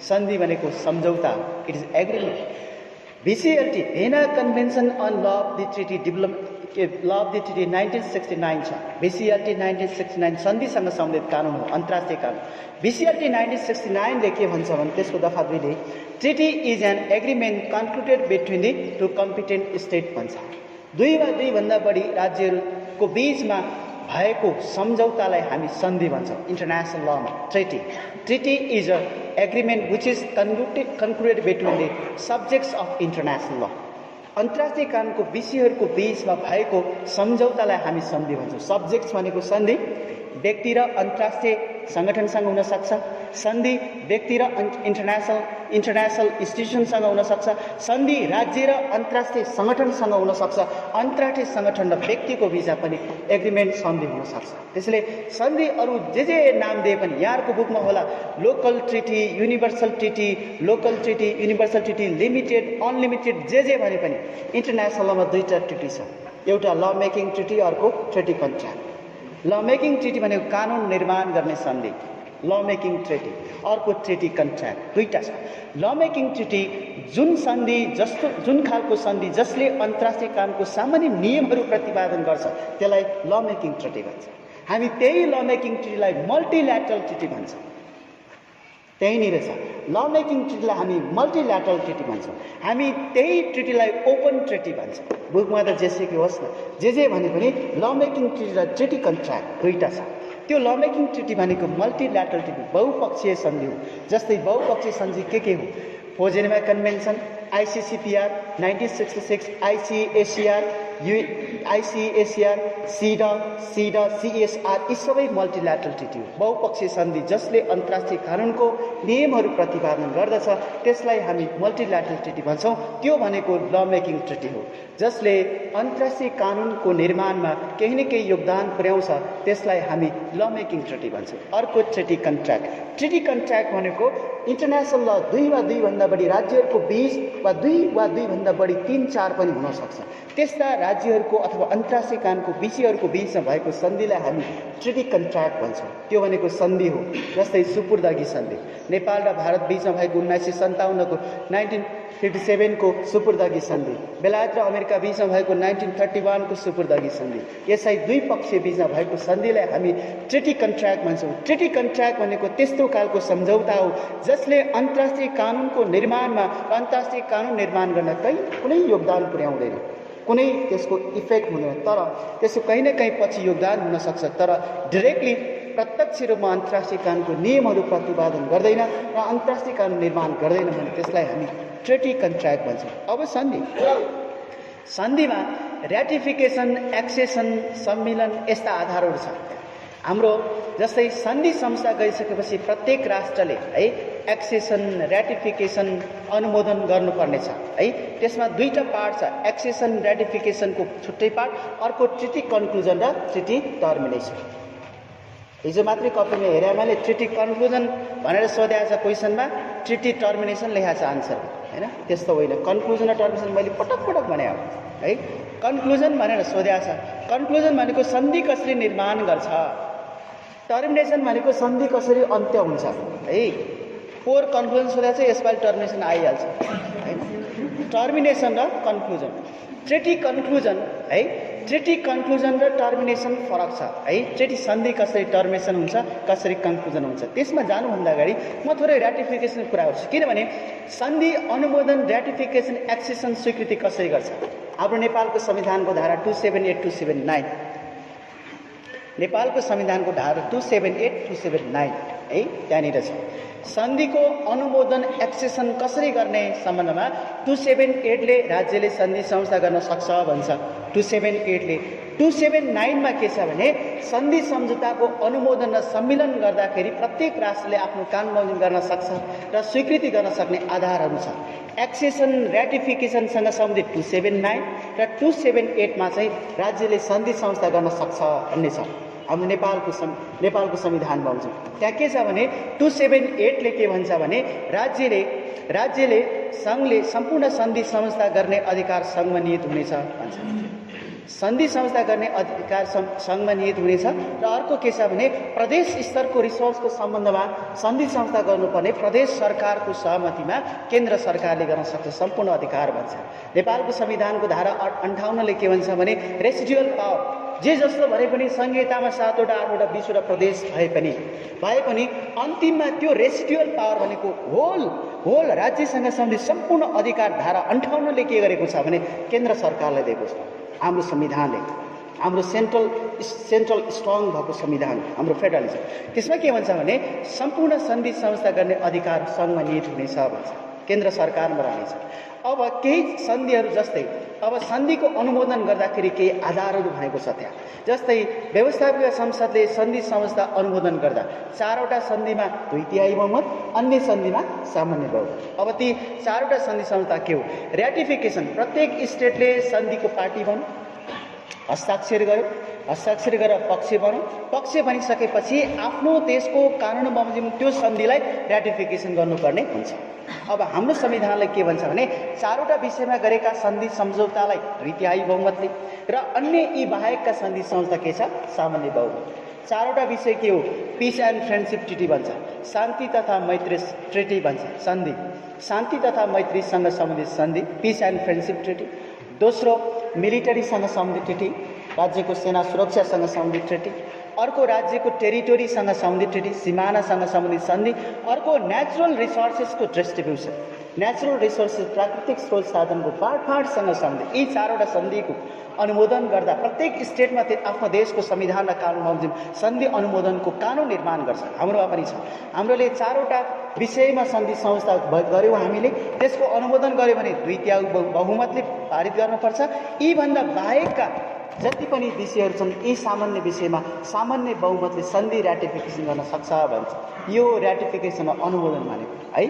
सन्धि भनेको सम्झौता, it is agreement. VCLT Vienna convention on law of the treaty law of the treaty 1969 छ। VCLT 1969 सन्धिसँग सम्बन्धित कानुन हो, अन्तर्राष्ट्रिय कानुन। VCLT 1969 ले के भन्छ भने त्यसको दफा 2 ले treaty is an agreement concluded between the two competent state भन्छ। 2 वा 2 भन्दा बढी राज्यहरूको बीचमा भएको सम्झौतालाई हामी सन्धि भन्छौँ international Lama. Treaty is a agreement which is concluded between the subjects of international ल। अन्तर्राष्ट्रिय कानुनको विषयहरूको बीचमा भएको सम्झौतालाई हामी सन्धि भन्छौँ। सब्जेक्ट्स भनेको सन्धि व्यक्ति र अन्तर्राष्ट्रिय सङ्गठनसँग हुन सक्छ, सन्धि व्यक्ति र इन्टरनेसनल इन्स्टिट्युसनसँग हुन सक्छ, सन्धि राज्य र अन्तर्राष्ट्रिय सङ्गठनसँग हुन सक्छ, अन्तर्राष्ट्रिय सङ्गठन र व्यक्तिको बिचमा पनि एग्रिमेन्ट सन्धि हुन सक्छ। त्यसैले सन्धि अरू जे नाम दिए पनि यहाँहरूको बुकमा होला local treaty, universal treaty, local treaty, universal treaty, limited, unlimited, जे भने पनि इन्टरनेसनलमा 2टा ट्रिटी छ। एउटा ल मेकिङ ट्रिटी, अर्को ट्रिटी कन्ट्र्याक्ट। ल मेकिङ ट्रिटी भनेको कानुन निर्माण गर्ने सन्धि, ल मेकिङ ट्रिटी, अर्को ट्रिटी कन्ट्र्याक्ट, 2टा छ। ल मेकिङ ट्रिटी जुन खालको सन्धि जसले अन्तर्राष्ट्रिय कानुनको सामान्य नियमहरू प्रतिपादन गर्छ त्यसलाई ल मेकिङ ट्रिटी भन्छ। हामी त्यही ल मेकिङ ट्रिटीलाई मल्टिल्याटरल ट्रिटी भन्छौँ। त्यहीँनिर छ, ल मेकिङ ट्रिटीलाई हामी मल्टिल्याटरल ट्रिटी भन्छौँ। हामी त्यही ट्रिटीलाई ओपन ट्रिटी भन्छौँ। बुकमा त जेसुकै होस् न, जे भने पनि ल मेकिङ ट्रिटी र ट्रिटी कन्ट्र्याक्ट 2टा छ। त्यो ल मेकिङ ट्रिटी भनेको मल्टिल्याटरल ट्रिटी, बहुपक्षीय सन्धि हो। जस्तै बहुपक्षीय सन्धि के हो? फोजेनिमा convention, ICCPR 1966, ICACR, CEDAW, CESR, यी सबै मल्टिल्याटरल ट्रिटी हो, बहुपक्षीय सन्धि जसले अन्तर्राष्ट्रिय कानुनको नियमहरू प्रतिपादन गर्दछ त्यसलाई हामी मल्टिल्याटरल ट्रिटी भन्छौँ। त्यो भनेको ल मेकिङ ट्रिटी हो, जसले अन्तर्राष्ट्रिय कानुनको निर्माणमा केही न केही योगदान पुर्याउँछ, त्यसलाई हामी ल मेकिङ ट्रिटी भन्छौँ। अर्को ट्रिटी कन्ट्र्याक्ट। ट्रिटी कन्ट्र्याक्ट भनेको इन्टरनेसनल ल 2 वा 2 भन्दा बढी राज्यहरूको बीच वा 2 वा 2 भन्दा बढी 3-4 पनि हुन सक्छ। त्यस्ता राज्यहरूको अथवा अन्तर्राष्ट्रिय कानुनको विषयहरूको बीचमा भएको सन्धिलाई हामी ट्रिटी कन्ट्र्याक्ट भन्छौँ। त्यो भनेको सन्धि हो। जस्तै सुपुर्दगी सन्धि, नेपाल र भारत बीचमा भएको 1957 को 1957 को सुपुर्दगी सन्धि, बेलायत र अमेरिका बीचमा भएको 1931 को सुपुर्दगी सन्धि, यसलाई 2 पक्ष बीचमा भएको सन्धिलाई हामी ट्रिटी कन्ट्र्याक्ट भन्छौँ। ट्रिटी कन्ट्र्याक्ट भनेको त्यस्तो खालको सम्झौता हो जसले अन्तर्राष्ट्रिय कानुनको निर्माणमा र अन्तर्राष्ट्रिय कानुन निर्माण गर्न कुनै योगदान पुर्याउँदैन, कुनै त्यसको इफेक्ट हुँदैन, तर त्यसको कहीँ न कहीँ पछि योगदान हुन सक्छ, तर डाइरेक्टली प्रत्यक्ष रूपमा अन्तर्राष्ट्रिय कानुनको नियमहरू प्रतिपादन गर्दैन र अन्तर्राष्ट्रिय कानुन निर्माण गर्दैन भने त्यसलाई हामी ट्रिटी कन्ट्र्याक्ट भन्छौँ। अब सन्धिमा ऱ्याटिफिकेसन, एक्सेसन, सम्मिलन यस्ता आधारहरू छ हाम्रो। जस्तै सन्धि संस्था गइसकेपछि प्रत्येक राष्ट्रले है एक्सेसन, ऱ्याटिफिकेसन, अनुमोदन गर्नुपर्नेछ है। त्यसमा 2टा पार्ट छ, एक्सेसन ऱ्याटिफिकेसनको छुट्टै पार्ट, अर्को ट्रिटी कन्क्लुजन र ट्रिटी टर्मिनेसन। हिजो मात्रै कपीमा हेरे मैले ट्रिटी कन्क्लुजन भनेर सोधेको छ क्वेसनमा, ट्रिटी टर्मिनेसन लेखाएको छ आन्सर, हैन? त्यस्तो होइन, कन्क्लुजन र टर्मिनेसन मैले पटक भने हो है। कन्क्लुजन भनेर सोधेको छ, कन्क्लुजन भनेको सन्धि कसरी निर्माण गर्छ, टर्मिनेसन भनेको सन्धि कसरी अन्त्य हुन्छ है। पोर कन्क्लुजन सोधेको छ, यसपालि टर्मिनेसन आइहाल्छ हैन। टर्मिनेसन र कन्क्लुजन, ट्रिटी कन्क्लुजन है, ट्रिटी कन्क्लुजन र टर्मिनेसन फरक छ है। ट्रिटी सन्धि कसरी टर्मिनेसन हुन्छ, कसरी कन्क्लुजन हुन्छ, त्यसमा जानुभन्दा अगाडि म थोरै ऱ्याटिफिकेसन कुरा गर्छु। किनभने सन्धि अनुमोदन, ऱ्याटिफिकेसन, एक्सेसन स्वीकृति कसरी गर्छ? हाम्रो नेपालको संविधानको धारा 278, 279, नेपालको संविधानको धारा 278, 279 है त्यहाँनिर छ। सन्धिको अनुमोदन एक्सेसन कसरी गर्ने सम्बन्धमा 278ले राज्यले सन्धि संस्था गर्न सक्छ भन्छ 278ले। 279मा के छ भने सन्धि सम्झौताको अनुमोदन र सम्मिलन गर्दाखेरि प्रत्येक राष्ट्रले आफ्नो कानुन बमोजिम गर्न सक्छ र स्वीकृति गर्न सक्ने आधारहरू छ। एक्सेसन ऱ्याटिफिकेसनसँग सम्बन्धित 279 र 278मा चाहिँ राज्यले सन्धि संस्था गर्न सक्छ भन्ने छ। हाम्रो नेपालको संविधान बमोजिम त्यहाँ के छ भने 278ले के भन्छ भने राज्यले सङ्घले सम्पूर्ण सन्धि संस्था गर्ने अधिकार सङ्घमा निहित हुनेछ भन्छ। सन्धि संस्था गर्ने अधिकार सङ्घमा निहित हुनेछ। र अर्को के छ भने प्रदेश स्तरको रिसोर्सको सम्बन्धमा सन्धि संस्था गर्नुपर्ने प्रदेश सरकारको सहमतिमा केन्द्र सरकारले गर्न सक्छ सम्पूर्ण अधिकार भन्छ। नेपालको संविधानको धारा 58ले के भन्छ भने रेसिडुअल पावर जे जस्तो भए पनि संहितामा 7वटा 8वटा 20वटा प्रदेश भए पनि अन्तिममा त्यो रेसिडुअल पावर भनेको होल राज्यसँग सम्बन्धित सम्पूर्ण अधिकार धारा 58ले के गरेको छ भने केन्द्र सरकारलाई दिएको छ। हाम्रो संविधानले हाम्रो सेन्ट्रल स्ट्रङ भएको संविधान हाम्रो फेडरलिजम त्यसमा के भन्छ भने सम्पूर्ण सन्धि संस्था गर्ने अधिकार सङ्घमा निहित हुनेछ भन्छ, केन्द्र सरकारमा रहनेछ। अब केही सन्धिहरू जस्तै अब सन्धिको अनुमोदन गर्दाखेरि केही आधारहरू भनेको छ त्यहाँ। जस्तै व्यवस्थापिका संसदले सन्धि संस्था अनुमोदन गर्दा 4वटा सन्धिमा 2/3 बहुमत, अन्य सन्धिमा सामान्य बहुमत। अब ती 4वटा सन्धि संस्था के हो? ऱ्याटिफिकेसन प्रत्येक स्टेटले सन्धिको पार्टी बन्यो, हस्ताक्षर गरेर पक्ष बन्यो, पक्ष बनिसकेपछि आफ्नो देशको कानुन बमोजिम त्यो सन्धिलाई ऱ्याटिफिकेसन गर्नुपर्ने हुन्छ। अब हाम्रो संविधानले के भन्छ भने 4वटा विषयमा गरेका सन्धि सम्झौतालाई 2/3 बहुमतले र अन्य यी बाहेकका सन्धि संस्था के छ? सामान्य बहुमत। 4वटा विषय के हो? पिस एन्ड फ्रेन्डसिप ट्रिटी भन्छ, शान्ति तथा मैत्री ट्रिटी भन्छ, सन्धि शान्ति तथा मैत्रीसँग सम्बन्धित सन्धि पिस एन्ड फ्रेन्डसिप ट्रिटी। दोस्रो मिलिटरीसँग सम्बन्धित ट्रिटी, राज्यको सेना सुरक्षासँग सम्बन्धित ट्रिटी। अर्को राज्यको टेरिटोरीसँग सम्बन्धित ट्रिटी, सिमानासँग सम्बन्धित सन्धि। अर्को नेचुरल रिसोर्सेसको डिस्ट्रिब्युसन, नेचुरल रिसोर्सेस प्राकृतिक स्रोत साधनको बाँडफाँडसँग सम्बन्धित यी 4वटा सन्धिको अनुमोदन गर्दा प्रत्येक स्टेटमा आफ्नो देशको संविधान र कानुन बमोजिम सन्धि अनुमोदनको कानुन निर्माण गर्छ। हाम्रोमा पनि छ। हाम्रोले 4वटा विषयमा सन्धि संस्था गऱ्यौँ, हामीले त्यसको अनुमोदन गऱ्यो भने 2/3 बहुमतले पारित गर्नुपर्छ। यीभन्दा बाहेकका जति पनि विषयहरू छन् यी सामान्य विषयमा सामान्य बहुमतले सन्धि ऱ्याटिफिकेसन गर्न सक्छ भन्छ। यो ऱ्याटिफिकेसन अनुमोदन भनेको है।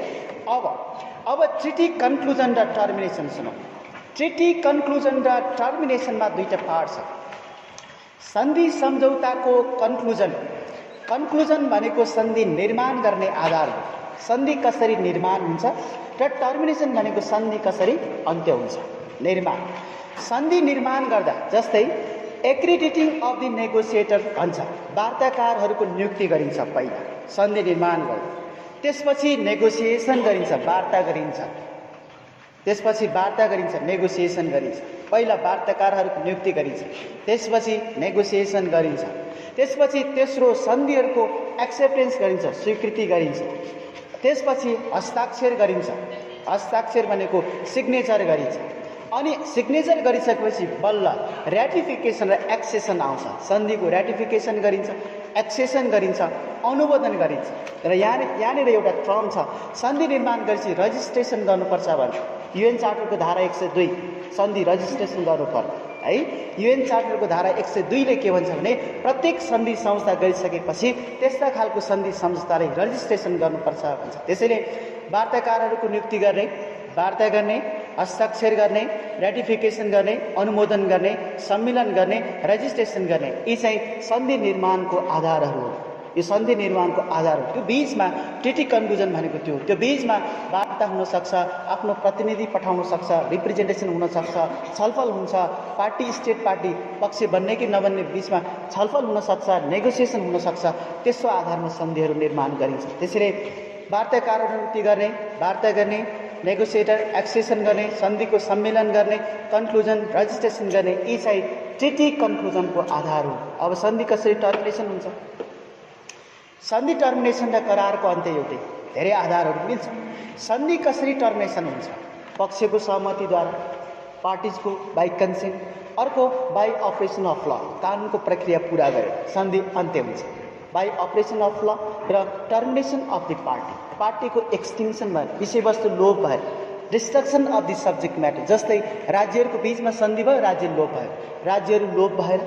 अब ट्रिटी कन्क्लुजन र टर्मिनेसन सुनौ। ट्रिटी कन्क्लुजन र टर्मिनेसनमा 2टा पार्ट छ। सन्धि सम्झौताको कन्क्लुजन भनेको सन्धि निर्माण गर्ने आधार हो, सन्धि कसरी निर्माण हुन्छ, र टर्मिनेसन भनेको सन्धि कसरी अन्त्य हुन्छ। निर्माण सन्धि निर्माण गर्दा जस्तै एक्रिडिटिङ अफ द नेगोसिएटर भन्छ, वार्ताकारहरूको नियुक्ति गरिन्छ पहिला सन्धि निर्माण गर्दा, त्यसपछि नेगोसिएसन गरिन्छ, वार्ता गरिन्छ, नेगोसिएसन गरिन्छ। पहिला वार्ताकारहरूको नियुक्ति गरिन्छ, त्यसपछि नेगोसिएसन गरिन्छ, त्यसपछि तेस्रो सन्धिहरूको एक्सेप्टेन्स गरिन्छ, स्वीकृति गरिन्छ, त्यसपछि हस्ताक्षर गरिन्छ, हस्ताक्षर भनेको सिग्नेचर गरिन्छ, अनि सिग्नेचर गरिसकेपछि बल्ल ऱ्याटिफिकेसन र एक्सेसन आउँछ। सन्धिको ऱ्याटिफिकेसन गरिन्छ, एक्सेसन गरिन्छ, अनुमोदन गरिन्छ। र यहाँनिर एउटा टर्म छ, सन्धि निर्माण गरेपछि रजिस्ट्रेसन गर्नुपर्छ भन्छ। UN चार्टरको धारा 102 सन्धि रजिस्ट्रेसन गर्नुपर्छ है। UN चार्टरको धारा 102ले के भन्छ भने प्रत्येक सन्धि संस्था गरिसकेपछि त्यस्ता खालको सन्धि संस्थालाई रजिस्ट्रेसन गर्नुपर्छ भन्छ। त्यसैले वार्ताकारहरूको नियुक्ति गर्ने, वार्ता गर्ने, हस्ताक्षर गर्ने, ऱ्याटिफिकेसन गर्ने, अनुमोदन गर्ने, सम्मिलन गर्ने, रजिस्ट्रेसन गर्ने, यी चाहिँ सन्धि निर्माणको आधारहरू हो। यो सन्धि निर्माणको आधार हो। त्यो बीचमा ट्रिटी कन्क्लुजन भनेको त्यो बीचमा वार्ता हुनसक्छ, आफ्नो प्रतिनिधि पठाउन सक्छ, रिप्रेजेन्टेसन हुनसक्छ, छलफल हुन्छ, पार्टी स्टेट पार्टी पक्ष बन्ने कि नबन्ने बीचमा छलफल हुनसक्छ, नेगोसिएसन हुनसक्छ। त्यसको आधारमा सन्धिहरू निर्माण गरिन्छ। त्यसैले वार्ताकारहरू नियुक्ति गर्ने, वार्ता गर्ने, नेगोसिएटर एक्सेसन गर्ने, सन्धिको सम्मेलन गर्ने, कन्क्लुजन रजिस्ट्रेसन गर्ने, यी चाहिँ ट्रिटी कन्क्लुजनको आधार हो। अब सन्धि कसरी टर्मिनेसन हुन्छ? सन्धि टर्मिनेसन र करारको अन्त्य एउटै, धेरै आधारहरू मिल्छ। सन्धि कसरी टर्मिनेसन हुन्छ? पक्षको सहमतिद्वारा, पार्टिजको बाई कन्सेन्ट, अर्को बाई अपरेसन अफ ल, कानुनको प्रक्रिया पुरा गरेर सन्धि अन्त्य हुन्छ। बाई अपरेसन अफ ल र टर्मिनेसन अफ द पार्टीको एक्सटिङ्सन भएर विषयवस्तु लोप भएर destruction of the subject matter जस्तै राज्यहरूको बीचमा सन्धि भयो राज्य लोप भयो राज्यहरू लोप भएर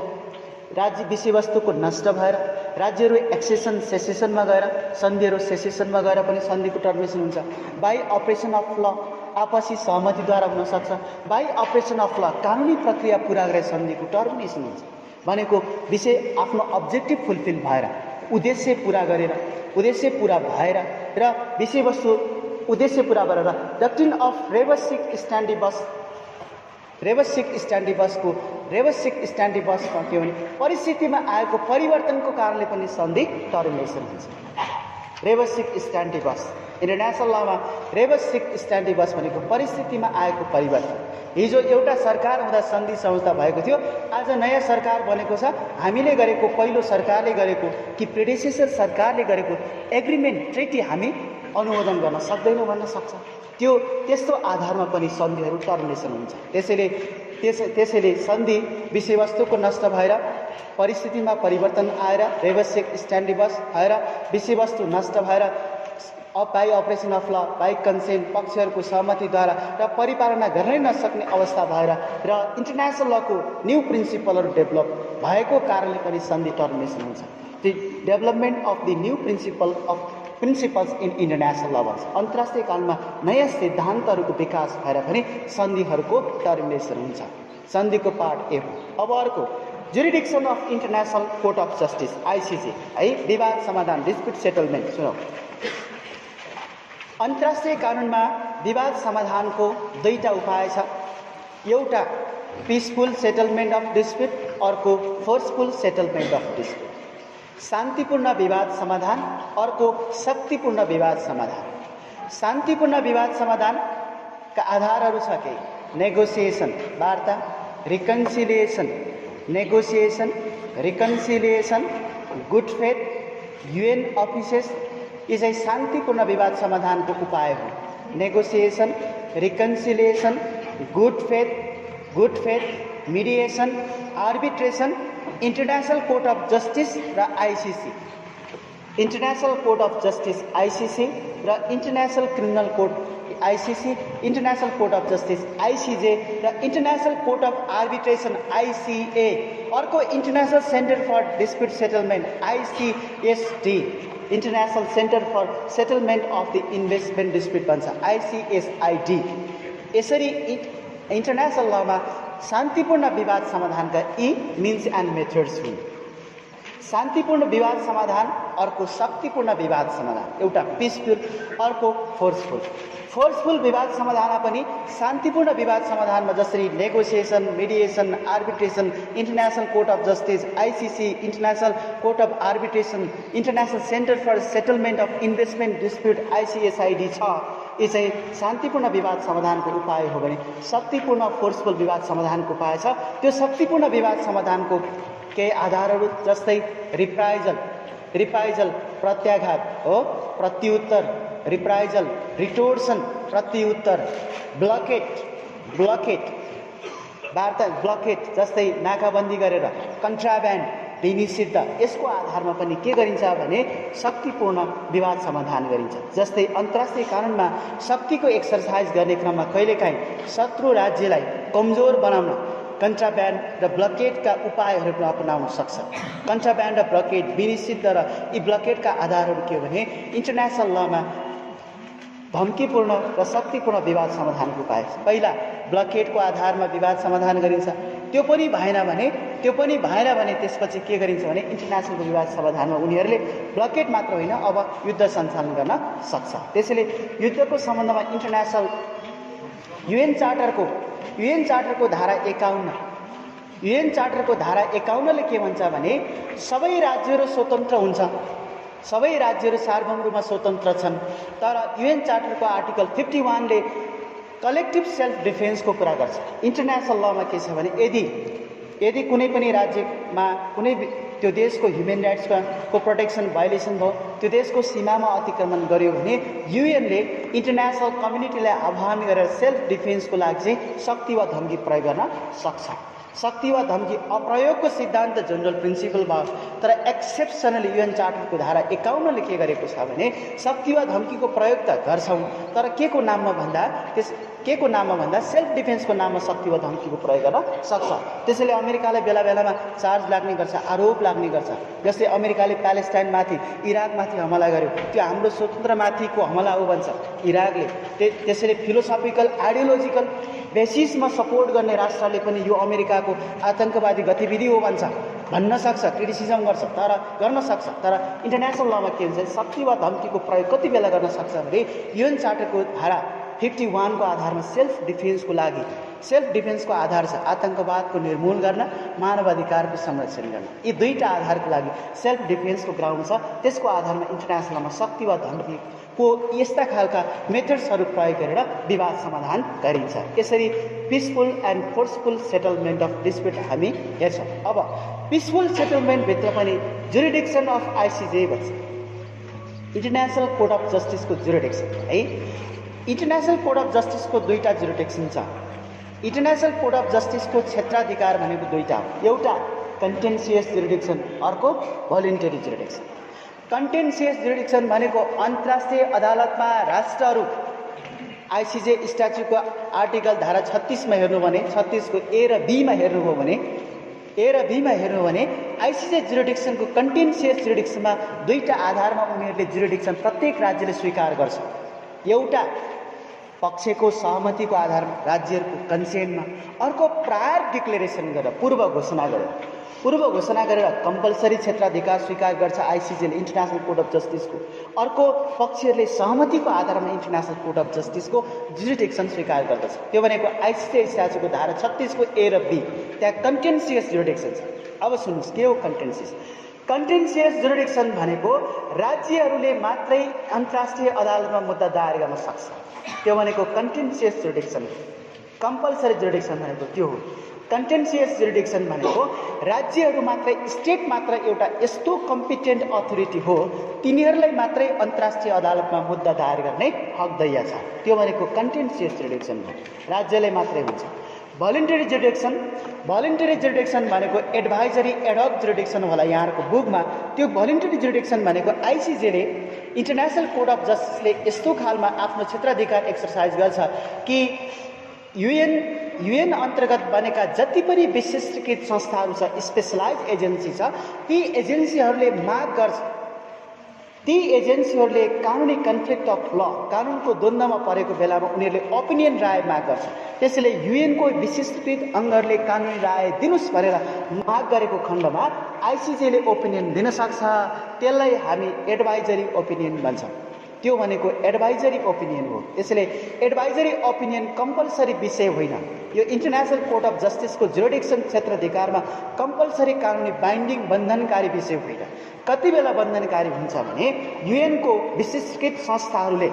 राज्य विषयवस्तुको नष्ट भएर राज्यहरू एक्सेसन सेसेसनमा गएर सन्धिहरू सेसेसनमा गएर पनि सन्धिको टर्मिनेसन हुन्छ बाई अपरेसन अफ ल आपसी सहमतिद्वारा हुन सक्छ बाई अपरेसन अफ ल कानुनी प्रक्रिया पुरा गरेर सन्धिको टर्मिनेसन हुन्छ भनेको विषय आफ्नो अब्जेक्टिभ फुलफिल भएर उद्देश्य पुरा भएर र विषयवस्तु उद्देश्य पुरा भएर डक्ट्रिन अफ रेवसिक स्ट्यान्डिबसमा के भने परिस्थितिमा आएको परिवर्तनको कारणले पनि सन्धि टर्मिनेसन हुन्छ। रेवसिक स्ट्यान्डिबस इन्टरनेसनल लमा रेवसिक स्ट्यान्डिबस भनेको परिस्थितिमा आएको परिवर्तन। हिजो एउटा सरकार हुँदा सन्धि संस्था भएको थियो, आज नयाँ सरकार बनेको छ। हामीले गरेको पहिलो सरकारले गरेको कि प्रेडिसेसर सरकारले गरेको एग्रिमेन्ट ट्रिटी हामी अनुमोदन गर्न सक्दैनौँ भन्न सक्छ। त्यस्तो आधारमा पनि सन्धिहरू टर्मिनेसन हुन्छ। त्यसैले सन्धि विषयवस्तुको नष्ट भएर परिस्थितिमा परिवर्तन आएर रेवसिक स्ट्यान्डिबस भएर विषयवस्तु नष्ट भएर बाई अपरेसन अफ ल बाई कन्सेन्ट पक्षहरूको सहमतिद्वारा र परिपालना गर्नै नसक्ने अवस्था भएर र इन्टरनेसनल लको न्यू प्रिन्सिपलहरू डेभलप भएको कारणले पनि सन्धि टर्मिनेसन हुन्छ। The development of the new principles in international ल भन्छ। अन्तर्राष्ट्रिय कानुनमा नयाँ सिद्धान्तहरूको विकास भएर पनि सन्धिहरूको टर्मिनेसन हुन्छ। सन्धिको पार्ट ए हो। अब अर्को jurisdiction of international court of justice ICJ है, विवाद समाधान डिस्प्युट सेटलमेन्ट। सुनौ, अन्तर्राष्ट्रिय कानुनमा विवाद समाधानको दुईटा उपाय छ। एउटा पिसफुल सेटलमेन्ट अफ डिस्प्युट, अर्को फोर्सफुल सेटलमेन्ट अफ डिस्प्युट। शान्तिपूर्ण विवाद समाधान, अर्को शक्तिपूर्ण विवाद समाधान। शान्तिपूर्ण विवाद समाधानका आधारहरू छ के नेगोसिएसन वार्ता, reconciliation, good faith, UN offices. यी चाहिँ शान्तिपूर्ण विवाद समाधानको उपाय हो। Negotiation, reconciliation, good faith, mediation, arbitration, international court of justice र ICC. International court of justice ICC र international criminal court ICC, international court of justice ICJ र international court of arbitration ICA. अर्को international centre for dispute settlement ICSD, international centre for settlement of the investment dispute भन्छ ICSID. यसरी international लमा शान्तिपूर्ण विवाद समाधानका यी means and methods हुन्। शान्तिपूर्ण विवाद समाधान, अर्को शक्तिपूर्ण विवाद समाधान। एउटा पिसफुल, अर्को फोर्सफुल। फोर्सफुल विवाद समाधानमा पनि शान्तिपूर्ण विवाद समाधानमा जसरी negotiation, mediation, arbitration, international court of justice ICC, international court of arbitration, international centre for settlement of investment dispute ICSID छ। यी चाहिँ शान्तिपूर्ण विवाद समाधानको उपाय हो भने शक्तिपूर्ण फोर्सफुल विवाद समाधानको उपाय छ। त्यो शक्तिपूर्ण विवाद समाधानको केही आधारहरू जस्तै रिप्राइजल प्रत्याघात हो, प्रत्युत्तर, रिप्राइजल रिटोर्सन प्रत्युत्तर, ब्लकेट जस्तै नाकाबन्दी गरेर, कन्ट्राब्यान्ड निषिद्ध। यसको आधारमा पनि के गरिन्छ भने शक्तिपूर्ण विवाद समाधान गरिन्छ। जस्तै अन्तर्राष्ट्रिय कानुनमा शक्तिको एक्सर्साइज गर्ने क्रममा कहिलेकाहीँ शत्रु राज्यलाई कमजोर बनाउन कन्ट्राब्यान्ड र ब्लकेटका उपायहरू अपनाउन सक्छ। कन्ट्राब्यान्ड र ब्लकेट विनिषिद्ध र यी ब्लकेटका आधारहरू के हो भने इन्टरनेसनल लमा धम्कीपूर्ण र शक्तिपूर्ण विवाद समाधानको उपाय। पहिला ब्लकेटको आधारमा विवाद समाधान गरिन्छ, त्यो पनि भएन भने त्यसपछि के गरिन्छ भने इन्टरनेसनल विवाद समाधानमा उनीहरूले ब्लकेट मात्र होइन अब युद्ध सञ्चालन गर्न सक्छ। त्यसैले युद्धको सम्बन्धमा इन्टरनेसनल युएन चार्टरको धारा 51, युएन चार्टरको धारा 51ले के भन्छ भने सबै राज्यहरू स्वतन्त्र हुन्छ, सबै राज्यहरू सार्वभौम रूपमा स्वतन्त्र छन्। तर युएन चार्टरको आर्टिकल 51 ले कलेक्टिभ सेल्फ डिफेन्सको कुरा गर्छ। इन्टरनेसनल लमा के छ भने यदि कुनै पनि राज्यमा कुनै त्यो देशको ह्युमन राइट्सको प्रोटेक्सन भायोलेसन भयो, त्यो देशको सीमामा अतिक्रमण गर्यो भने युएनले इन्टरनेसनल कम्युनिटीलाई आह्वान गरेर सेल्फ डिफेन्सको लागि चाहिँ शक्ति वा धम्की प्रयोग गर्न सक्छ। शक्ति वा धम्की अप्रयोगको सिद्धान्त जनरल प्रिन्सिपल भयो, तर एक्सेप्सनली युएन चार्टरको धारा 51 ले के गरेको छ भने शक्ति वा धम्कीको प्रयोग त गर्छौँ, तर के को नाममा भन्दा सेल्फ डिफेन्सको नाममा शक्ति वा धम्कीको प्रयोग गर्न सक्छ। त्यसैले अमेरिकालाई बेला बेलामा चार्ज लाग्ने गर्छ, आरोप लाग्ने गर्छ। जस्तै अमेरिकाले प्यालेस्टाइनमाथि, इराकमाथि हमला गर्यो, त्यो हाम्रो स्वतन्त्रमाथिको हमला हो भन्छ इराकले। त्यसैले फिलोसफिकल आइडियोलोजिकल बेसिसमा सपोर्ट गर्ने राष्ट्रले पनि यो अमेरिकाको आतंकवादी गतिविधि हो भन्न सक्छ, क्रिटिसिजम गर्न सक्छ। तर इन्टरनेसनल लमा के हुन्छ, शक्ति वा धम्कीको प्रयोग कति बेला गर्न सक्छ भने युएन चार्टरको धारा 51 को आधारमा सेल्फ डिफेन्सको आधार छ आतंकवादको निर्मूल गर्न, मानवाधिकारको संरक्षण गर्न। यी दुईटा आधारको लागि सेल्फ डिफेन्सको ग्राउन्ड छ। त्यसको आधारमा इन्टरनेसनलमा शक्ति वा धम्कीको यस्ता खालका मेथड्सहरू प्रयोग गरेर विवाद समाधान गरिन्छ। यसरी peaceful and forceful settlement of dispute हामी हेर्छौँ। अब पिसफुल सेटलमेन्टभित्र पनि जुरिडिक्सन अफ आइसिजे भन्छ, इन्टरनेसनल कोर्ट अफ जस्टिसको जुरिडिक्सन है। इन्टरनेसनल कोर्ट अफ जस्टिसको दुईटा जुरिडिक्सन छ। इन्टरनेसनल कोर्ट अफ जस्टिसको क्षेत्राधिकार भनेको दुईटा हो, एउटा कन्टेन्सियस जुरिडिक्सन, अर्को भोलिन्टरी जुरिडिक्सन। कन्टेन्सियस जुरिडिक्सन भनेको अन्तर्राष्ट्रिय अदालतमा राष्ट्रहरू आइसिजे स्ट्याच्युटको आर्टिकल धारा 36 मा हेर्नु भने 36 को ए र बी मा हेर्नुभयो भने आइसिजे जुरिडिक्सनको कन्टेन्सियस जुरिडिक्सनमा दुईटा आधारमा उनीहरूले जुरिडिक्सन प्रत्येक राज्यले स्वीकार गर्छ। एउटा पक्षको सहमतिको आधारमा राज्यहरूको कन्सेन्टमा, अर्को प्रायर डिक्लेरेसन गरेर पूर्व घोषणा गरेर कम्पलसरी क्षेत्राधिकार स्वीकार गर्छ आइसिजेले इन्टरनेसनल कोर्ट अफ जस्टिसको। अर्को पक्षहरूले सहमतिको आधारमा इन्टरनेसनल कोर्ट अफ जस्टिसको जुरिडिक्सन स्वीकार गर्दछ। त्यो भनेको आइसिजे स्ट्याच्युटको धारा 36 को ए र बी, त्यहाँ कन्टेन्सियस जुरिडिक्सन छ। अब सुन्नुहोस्, के हो कन्टेन्सियस जुरिडिक्सन भनेको राज्यहरूले मात्रै अन्तर्राष्ट्रिय अदालतमा मुद्दा दायर गर्न सक्छ, त्यो भनेको कन्टेन्सियस जुरिडिक्सन। कम्पलसरी जुरिडिक्सन भनेको त्यो हो। कन्टेन्सियस जुरिडिक्सन भनेको राज्यहरू मात्रै, स्टेट मात्र एउटा यस्तो कम्पिटेन्ट अथोरिटी हो, तिनीहरूलाई मात्रै अन्तर्राष्ट्रिय अदालतमा मुद्दा दायर गर्ने हक दैया छ, त्यो भनेको कन्टेन्सियस जुरिडिक्सन हो, राज्यले मात्रै हुन्छ। भोलिन्टरी जुरिडिक्सन भनेको एडभाइजरी एडहक जुरिडिक्सन होला यहाँहरूको बुकमा। त्यो भोलिन्टरी जुरिडिक्सन भनेको आइसिजेले इन्टरनेसनल कोर्ट अफ जस्टिसले यस्तो खालमा आफ्नो क्षेत्राधिकार एक्सर्साइज गर्छ कि युएन अन्तर्गत बनेका जति पनि विशिष्टकृत संस्थाहरू छ, स्पेसलाइज एजेन्सी छ, ती एजेन्सीहरूले कानुनी कन्फ्लिक्ट अफ ल, कानुनको द्वन्द्वमा परेको बेलामा उनीहरूले ओपिनियन राय माग गर्छ। त्यसैले युएनको विशिष्टकृत अङ्गहरूले कानुनी राय दिनुस् भनेर माग गरेको खण्डमा आइसिजेले ओपिनियन दिन सक्छ। त्यसलाई हामी एडभाइजरी ओपिनियन भन्छौँ। त्यो भनेको एडभाइजरी ओपिनियन हो। त्यसैले एडभाइजरी ओपिनियन कम्पलसरी विषय होइन। यो international court of जस्टिसको jurisdiction क्षेत्राधिकारमा compulsory कानुनी बाइन्डिङ बन्धनकारी विषय होइन। कति बेला बन्धनकारी हुन्छ भने युएनको विशिष्टकृत संस्थाहरूले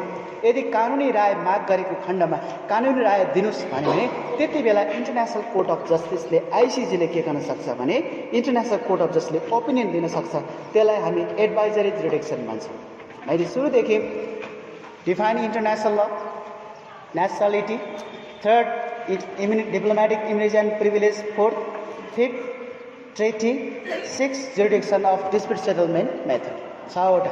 यदि कानुनी राय माग गरेको खण्डमा कानुनी राय दिनुस् भने त्यति बेला इन्टरनेसनल कोर्ट अफ जस्टिसले आइसिजीले के गर्न सक्छ भने इन्टरनेसनल कोर्ट अफ जस्टिसले ओपिनियन दिन सक्छ। त्यसलाई हामी एडभाइजरी जुरिडिक्सन भन्छौँ। मैले सुरुदेखि define international law, nationality, third diplomatic immunity and privilege, fourth, fifth treaty, six jurisdiction of dispute settlement method, 6वटा।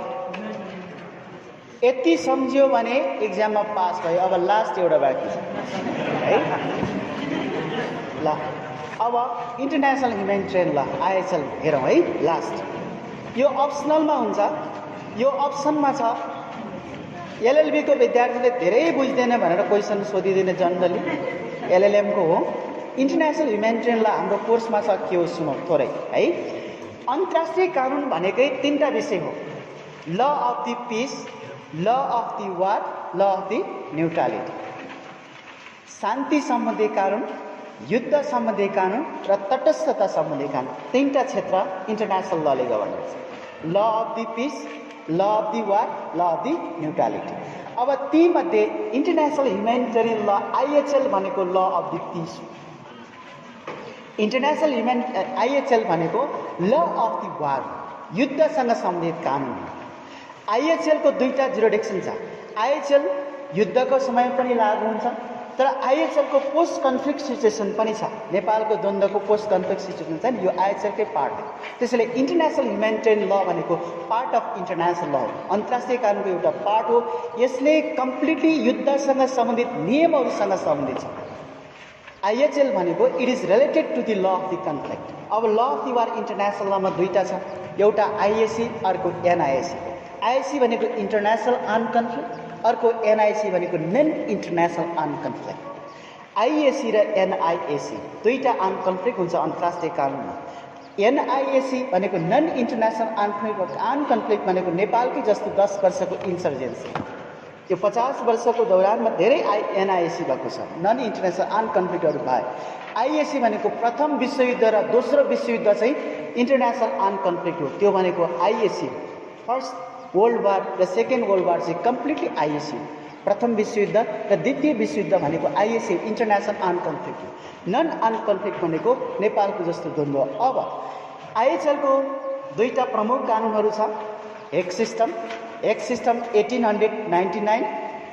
यति सम्झियो भने इक्जाममा पास भयो। अब लास्ट एउटा बाँकी छ है। ल अब इन्टरनेसनल ह्युमेनिटेरियन ल आइएचएल हेरौँ है। लास्ट यो अप्सनलमा हुन्छ, यो अप्सनमा छ। एलएलबीको विद्यार्थीले धेरै बुझ्दैन भनेर क्वेसन सोधिदिने जनरली एलएलएमको हो। इन्टरनेसनल ह्युमेनिटेरियन ल हाम्रो कोर्समा छ, के हो सुनौ थोरै है। अन्तर्राष्ट्रिय कानुन भनेकै 3टा विषय हो, law of the peace, law of the war, law of the neutrality. शान्ति सम्बन्धी कानुन, युद्ध सम्बन्धी कानुन र तटस्थता सम्बन्धी कानुन, 3टा क्षेत्र इन्टरनेसनल लले गभर्न गर्छ। Law of the peace, law of the war, law of the neutrality. अब ती मध्ये इन्टरनेसनल ह्युमेनिटेरियन ल आइएचएल भनेको law of the peace. International IHL भनेको ल अफ द वार, युद्धसँग सम्बन्धित कानुन। आइएचएल को 2टा जुरिडिक्सन छ। आइएचएल युद्धको समय पनि लागू हुन्छ, तर आइएचएलको पोस्ट कन्फ्लिक्ट सिचुएसन पनि छ। नेपालको द्वन्द्वको पोस्ट कन्फ्लिक्ट सिचुएसन छ नि, यो आइएचएलकै पार्ट हो। त्यसैले इन्टरनेसनल ह्युमेनिटेरियन ल भनेको पार्ट अफ इन्टरनेसनल ल हो, अन्तर्राष्ट्रिय कानुनको एउटा पार्ट हो। यसले कम्प्लिटली युद्धसँग सम्बन्धित नियमहरूसँग सम्बन्धित छ। आइएचएल भनेको it is related to the law of the conflict. अब law of the war international लमा दुईवटा छ, एउटा आइएसी अर्को एनआइएसी। आइएसी भनेको इन्टरनेसनल आर्म्ड कन्फ्लिक्ट, अर्को एनआइसी भनेको non international armed conflict. IAC र एनआइएसी दुईवटा आर्म्ड कन्फ्लिक्ट हुन्छ अन्तर्राष्ट्रिय कानुनमा। एनआइएसी भनेको नन इन्टरनेसनल आर्म्ड कन्फ्लिक्ट भनेको नेपालकै जस्तो 10 वर्षको इन्सर्जेन्सी। यो 50 वर्षको दौरानमा धेरै एनआइएसी भएको छ, नन इन्टरनेसनल आर्म्ड कन्फ्लिक्टहरू भए। आइएसी भनेको प्रथम विश्वयुद्ध र दोस्रो विश्वयुद्ध चाहिँ इन्टरनेसनल आर्म्ड कन्फ्लिक्ट हो, त्यो भनेको आइएसी। फर्स्ट वर्ल्ड वार र सेकेन्ड वर्ल्ड वार चाहिँ कम्प्लिटली आइएसी। प्रथम विश्वयुद्ध र द्वितीय विश्वयुद्ध भनेको आइएसी इन्टरनेसनल आर्म्ड कन्फ्लिक्ट हो। नन आर्म्ड कन्फ्लिक्ट भनेको नेपालको जस्तो द्वन्द्व। अब आइएचएलको दुईवटा प्रमुख कानुनहरू छ। हेग सिस्टम 1899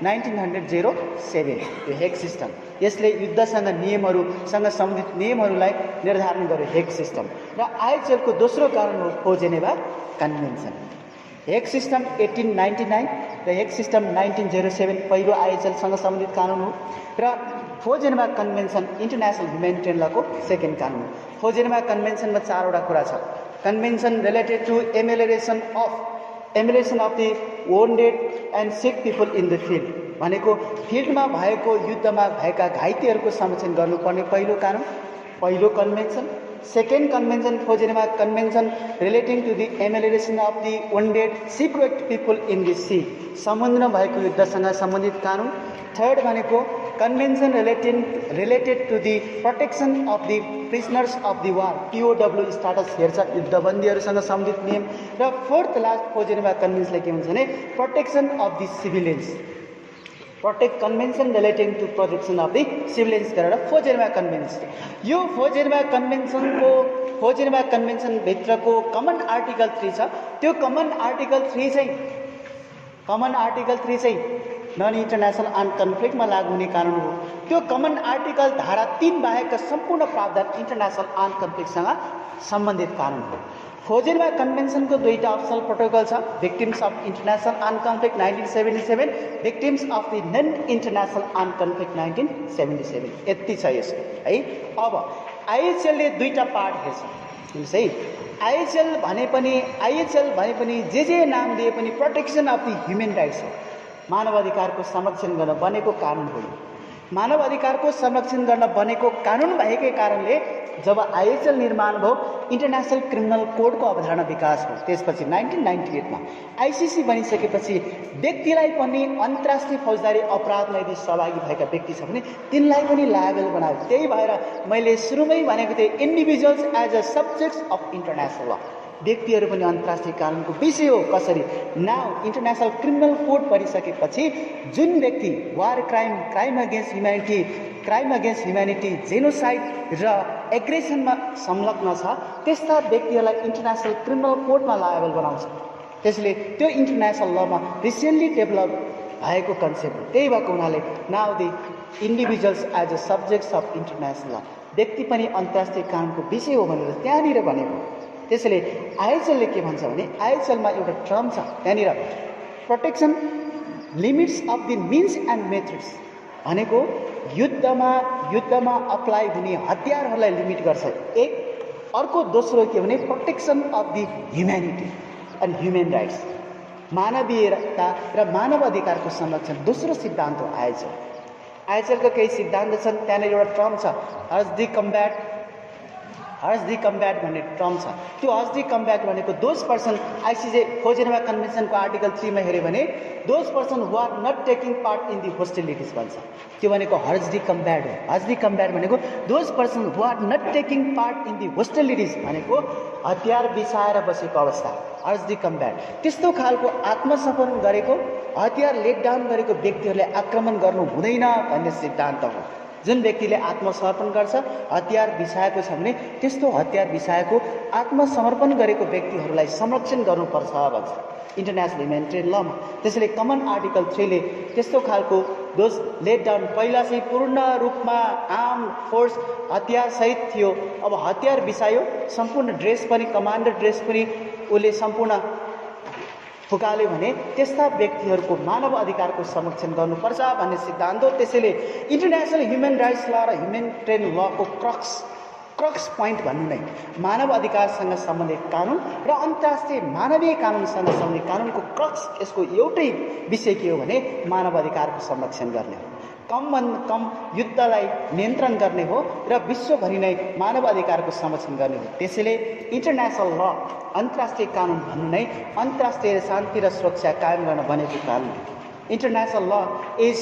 1907 यो हेग सिस्टम, यसले युद्धसँग नियमहरूसँग सम्बन्धित नियमहरूलाई निर्धारण गर्यो हेग सिस्टम। र आइएचएलको दोस्रो कानुन हो four Geneva convention. Hague system 1899 र हेग सिस्टम 1907 पहिलो आइएचएलसँग सम्बन्धित कानुन हो र four Geneva convention international humanitarian लको सेकेन्ड कानुन हो। फो जेनेभा कन्भेन्सनमा 4वटा कुरा छ। Convention related to amelioration of the wounded and sick people in the field भनेको फिल्डमा भएको युद्धमा भएका घाइतेहरूको संरक्षण गर्नुपर्ने पहिलो कानुन, पहिलो convention. Second convention four Geneva convention relating to the amelioration of the wounded shipwrecked people in the sea, समुद्रमा भएको युद्धसँग सम्बन्धित कानुन। थर्ड भनेको convention related to the protection of the prisoners of the war, POW status हेर्छ युद्धबन्दीहरूसँग सम्बन्धित नियम। र फोर्थ लास्ट फो जेनेभा कन्भेन्सनले के हुन्छ भने protection of the civilians, convention relating to protection of the civilians गरेर फो जेनेभा कन्भेन्सन। यो फो जेनेभा कन्भेन्सनभित्रको कमन आर्टिकल 3 छ। त्यो कमन आर्टिकल 3 चाहिँ नन इन्टरनेसनल आर्म्ड कन्फ्लिक्टमा लागू हुने कानुन हो। त्यो कमन आर्टिकल धारा 3 बाहेकका सम्पूर्ण प्रावधान इन्टरनेसनल आर्म्ड कन्फ्लिक्टसँग सम्बन्धित कानुन हो। फो जेनेभा कन्भेन्सनको दुईवटा अप्सनल प्रोटोकल छ, victims of international armed conflict 1977, victims of the non international armed conflict 1977। यति छ यसको है। अब आइएचएलले दुईवटा पार्ट हेर्छ हेर्नुहोस् है। आइएचएल भने पनि जे नाम दिए पनि protection of the human rights हो, मानव अधिकारको संरक्षण गर्न बनेको कानुन हो। मानव अधिकारको संरक्षण गर्न बनेको कानुन भएकै कारणले जब आइएचएल निर्माण भयो इन्टरनेसनल क्रिमिनल कोडको अवधारणा विकास भयो। त्यसपछि 1998 मा आइसिसी बनिसकेपछि व्यक्तिलाई पनि अन्तर्राष्ट्रिय फौजदारी अपराधमा यदि सहभागी भएका व्यक्ति छ भने तिनलाई पनि लायबल बनायो। त्यही भएर मैले सुरुमै भनेको थिएँ individuals as a subjects of international law, व्यक्तिहरू पनि अन्तर्राष्ट्रिय कानुनको विषय हो। कसरी नाउ इन्टरनेसनल क्रिमिनल कोड परिसकेपछि जुन व्यक्ति war crime against humanity genocide र एग्रेसनमा संलग्न छ त्यस्ता व्यक्तिहरूलाई इन्टरनेसनल क्रिमिनल कोडमा लायबल बनाउँछ। त्यसले त्यो इन्टरनेसनल लमा रिसेन्टली डेभलप भएको कन्सेप्ट हो। त्यही भएको हुनाले now the individuals as a subjects of international law, व्यक्ति पनि अन्तर्राष्ट्रिय कानुनको विषय हो भनेर त्यहाँनिर भनेको। त्यसैले आइएचएलले के भन्छ भने आइएचएलमा एउटा टर्म छ त्यहाँनिर protection limits of the means and methods भनेको युद्धमा अप्लाई हुने हतियारहरूलाई लिमिट गर्छ एक। अर्को दोस्रो के भने protection of the humanity and human rights, मानवीयता र मानव अधिकारको संरक्षण दोस्रो सिद्धान्त हो आइएचएलको केही सिद्धान्त छन्। त्यहाँनिर एउटा टर्म छ हर्ज दि कम्ब्याट भन्ने टर्म छ। त्यो हर्ज दि कम्ब्याट भनेको those person ICJ four Geneva कन्भेन्सनको आर्टिकल 3 मा हेऱ्यो भने those person who are not taking part in the hostilities भन्छ। त्यो भनेको हर्ज दि कम्ब्याट हो। हर्ज दि कम्ब्याट भनेको those person who are not taking part in the hostilities भनेको हतियार बिसाएर बसेको अवस्था हर्ज दि कम्ब्याट। त्यस्तो खालको आत्मसमर्पण गरेको हतियार लेट डाउन गरेको व्यक्तिहरूले आक्रमण गर्नु हुँदैन भन्ने सिद्धान्त हो। जुन व्यक्तिले आत्मसमर्पण गर्छ हतियार बिसाएको छ भने त्यस्तो हतियार बिसाएको आत्मसमर्पण गरेको व्यक्तिहरूलाई संरक्षण गर्नुपर्छ भन्छ। इन्टरनेसनल ह्युमेनिटेरियन लमा। त्यसैले कमन आर्टिकल 3 ले त्यस्तो खालको दोज लेट डाउन पहिला चाहिँ पूर्ण रूपमा आर्म फोर्स हतियारसहित थियो, अब हतियार बिसायो, सम्पूर्ण ड्रेस पनि कमान्डर ड्रेस पनि उसले सम्पूर्ण फुकाल्यो भने त्यस्ता व्यक्तिहरूको मानव अधिकारको संरक्षण गर्नुपर्छ भन्ने सिद्धान्त हो। त्यसैले इन्टरनेसनल ह्युमन राइट्स ल र ह्युमेनिटेरियन लको क्रक्स पोइन्ट भन्नु नै मानव अधिकारसँग सम्बन्धित कानुन र अन्तर्राष्ट्रिय मानवीय कानुनसँग सम्बन्धित कानुनको क्रक्स यसको एउटै विषय के हो भने मानव अधिकारको संरक्षण गर्ने हो, कमभन्दा कम युद्धलाई नियन्त्रण गर्ने हो र विश्वभरि नै मानव अधिकारको संरक्षण गर्ने हो। त्यसैले इन्टरनेसनल ल अन्तर्राष्ट्रिय कानुन भन्नु नै अन्तर्राष्ट्रिय शान्ति र सुरक्षा कायम गर्न बनेको कानुन हो। International law is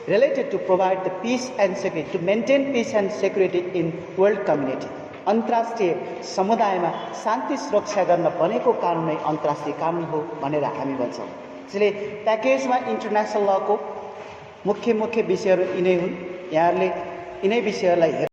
related to provide the peace and security, to maintain peace and security in world community. अन्तर्राष्ट्रिय समुदायमा शान्ति सुरक्षा गर्न बनेको कानुन नै अन्तर्राष्ट्रिय कानुन हो भनेर हामी भन्छौँ। त्यसैले प्याकेजमा इन्टरनेसनल लको मुख्य विषयहरू यिनै हुन्। यहाँहरूले यिनै विषयहरूलाई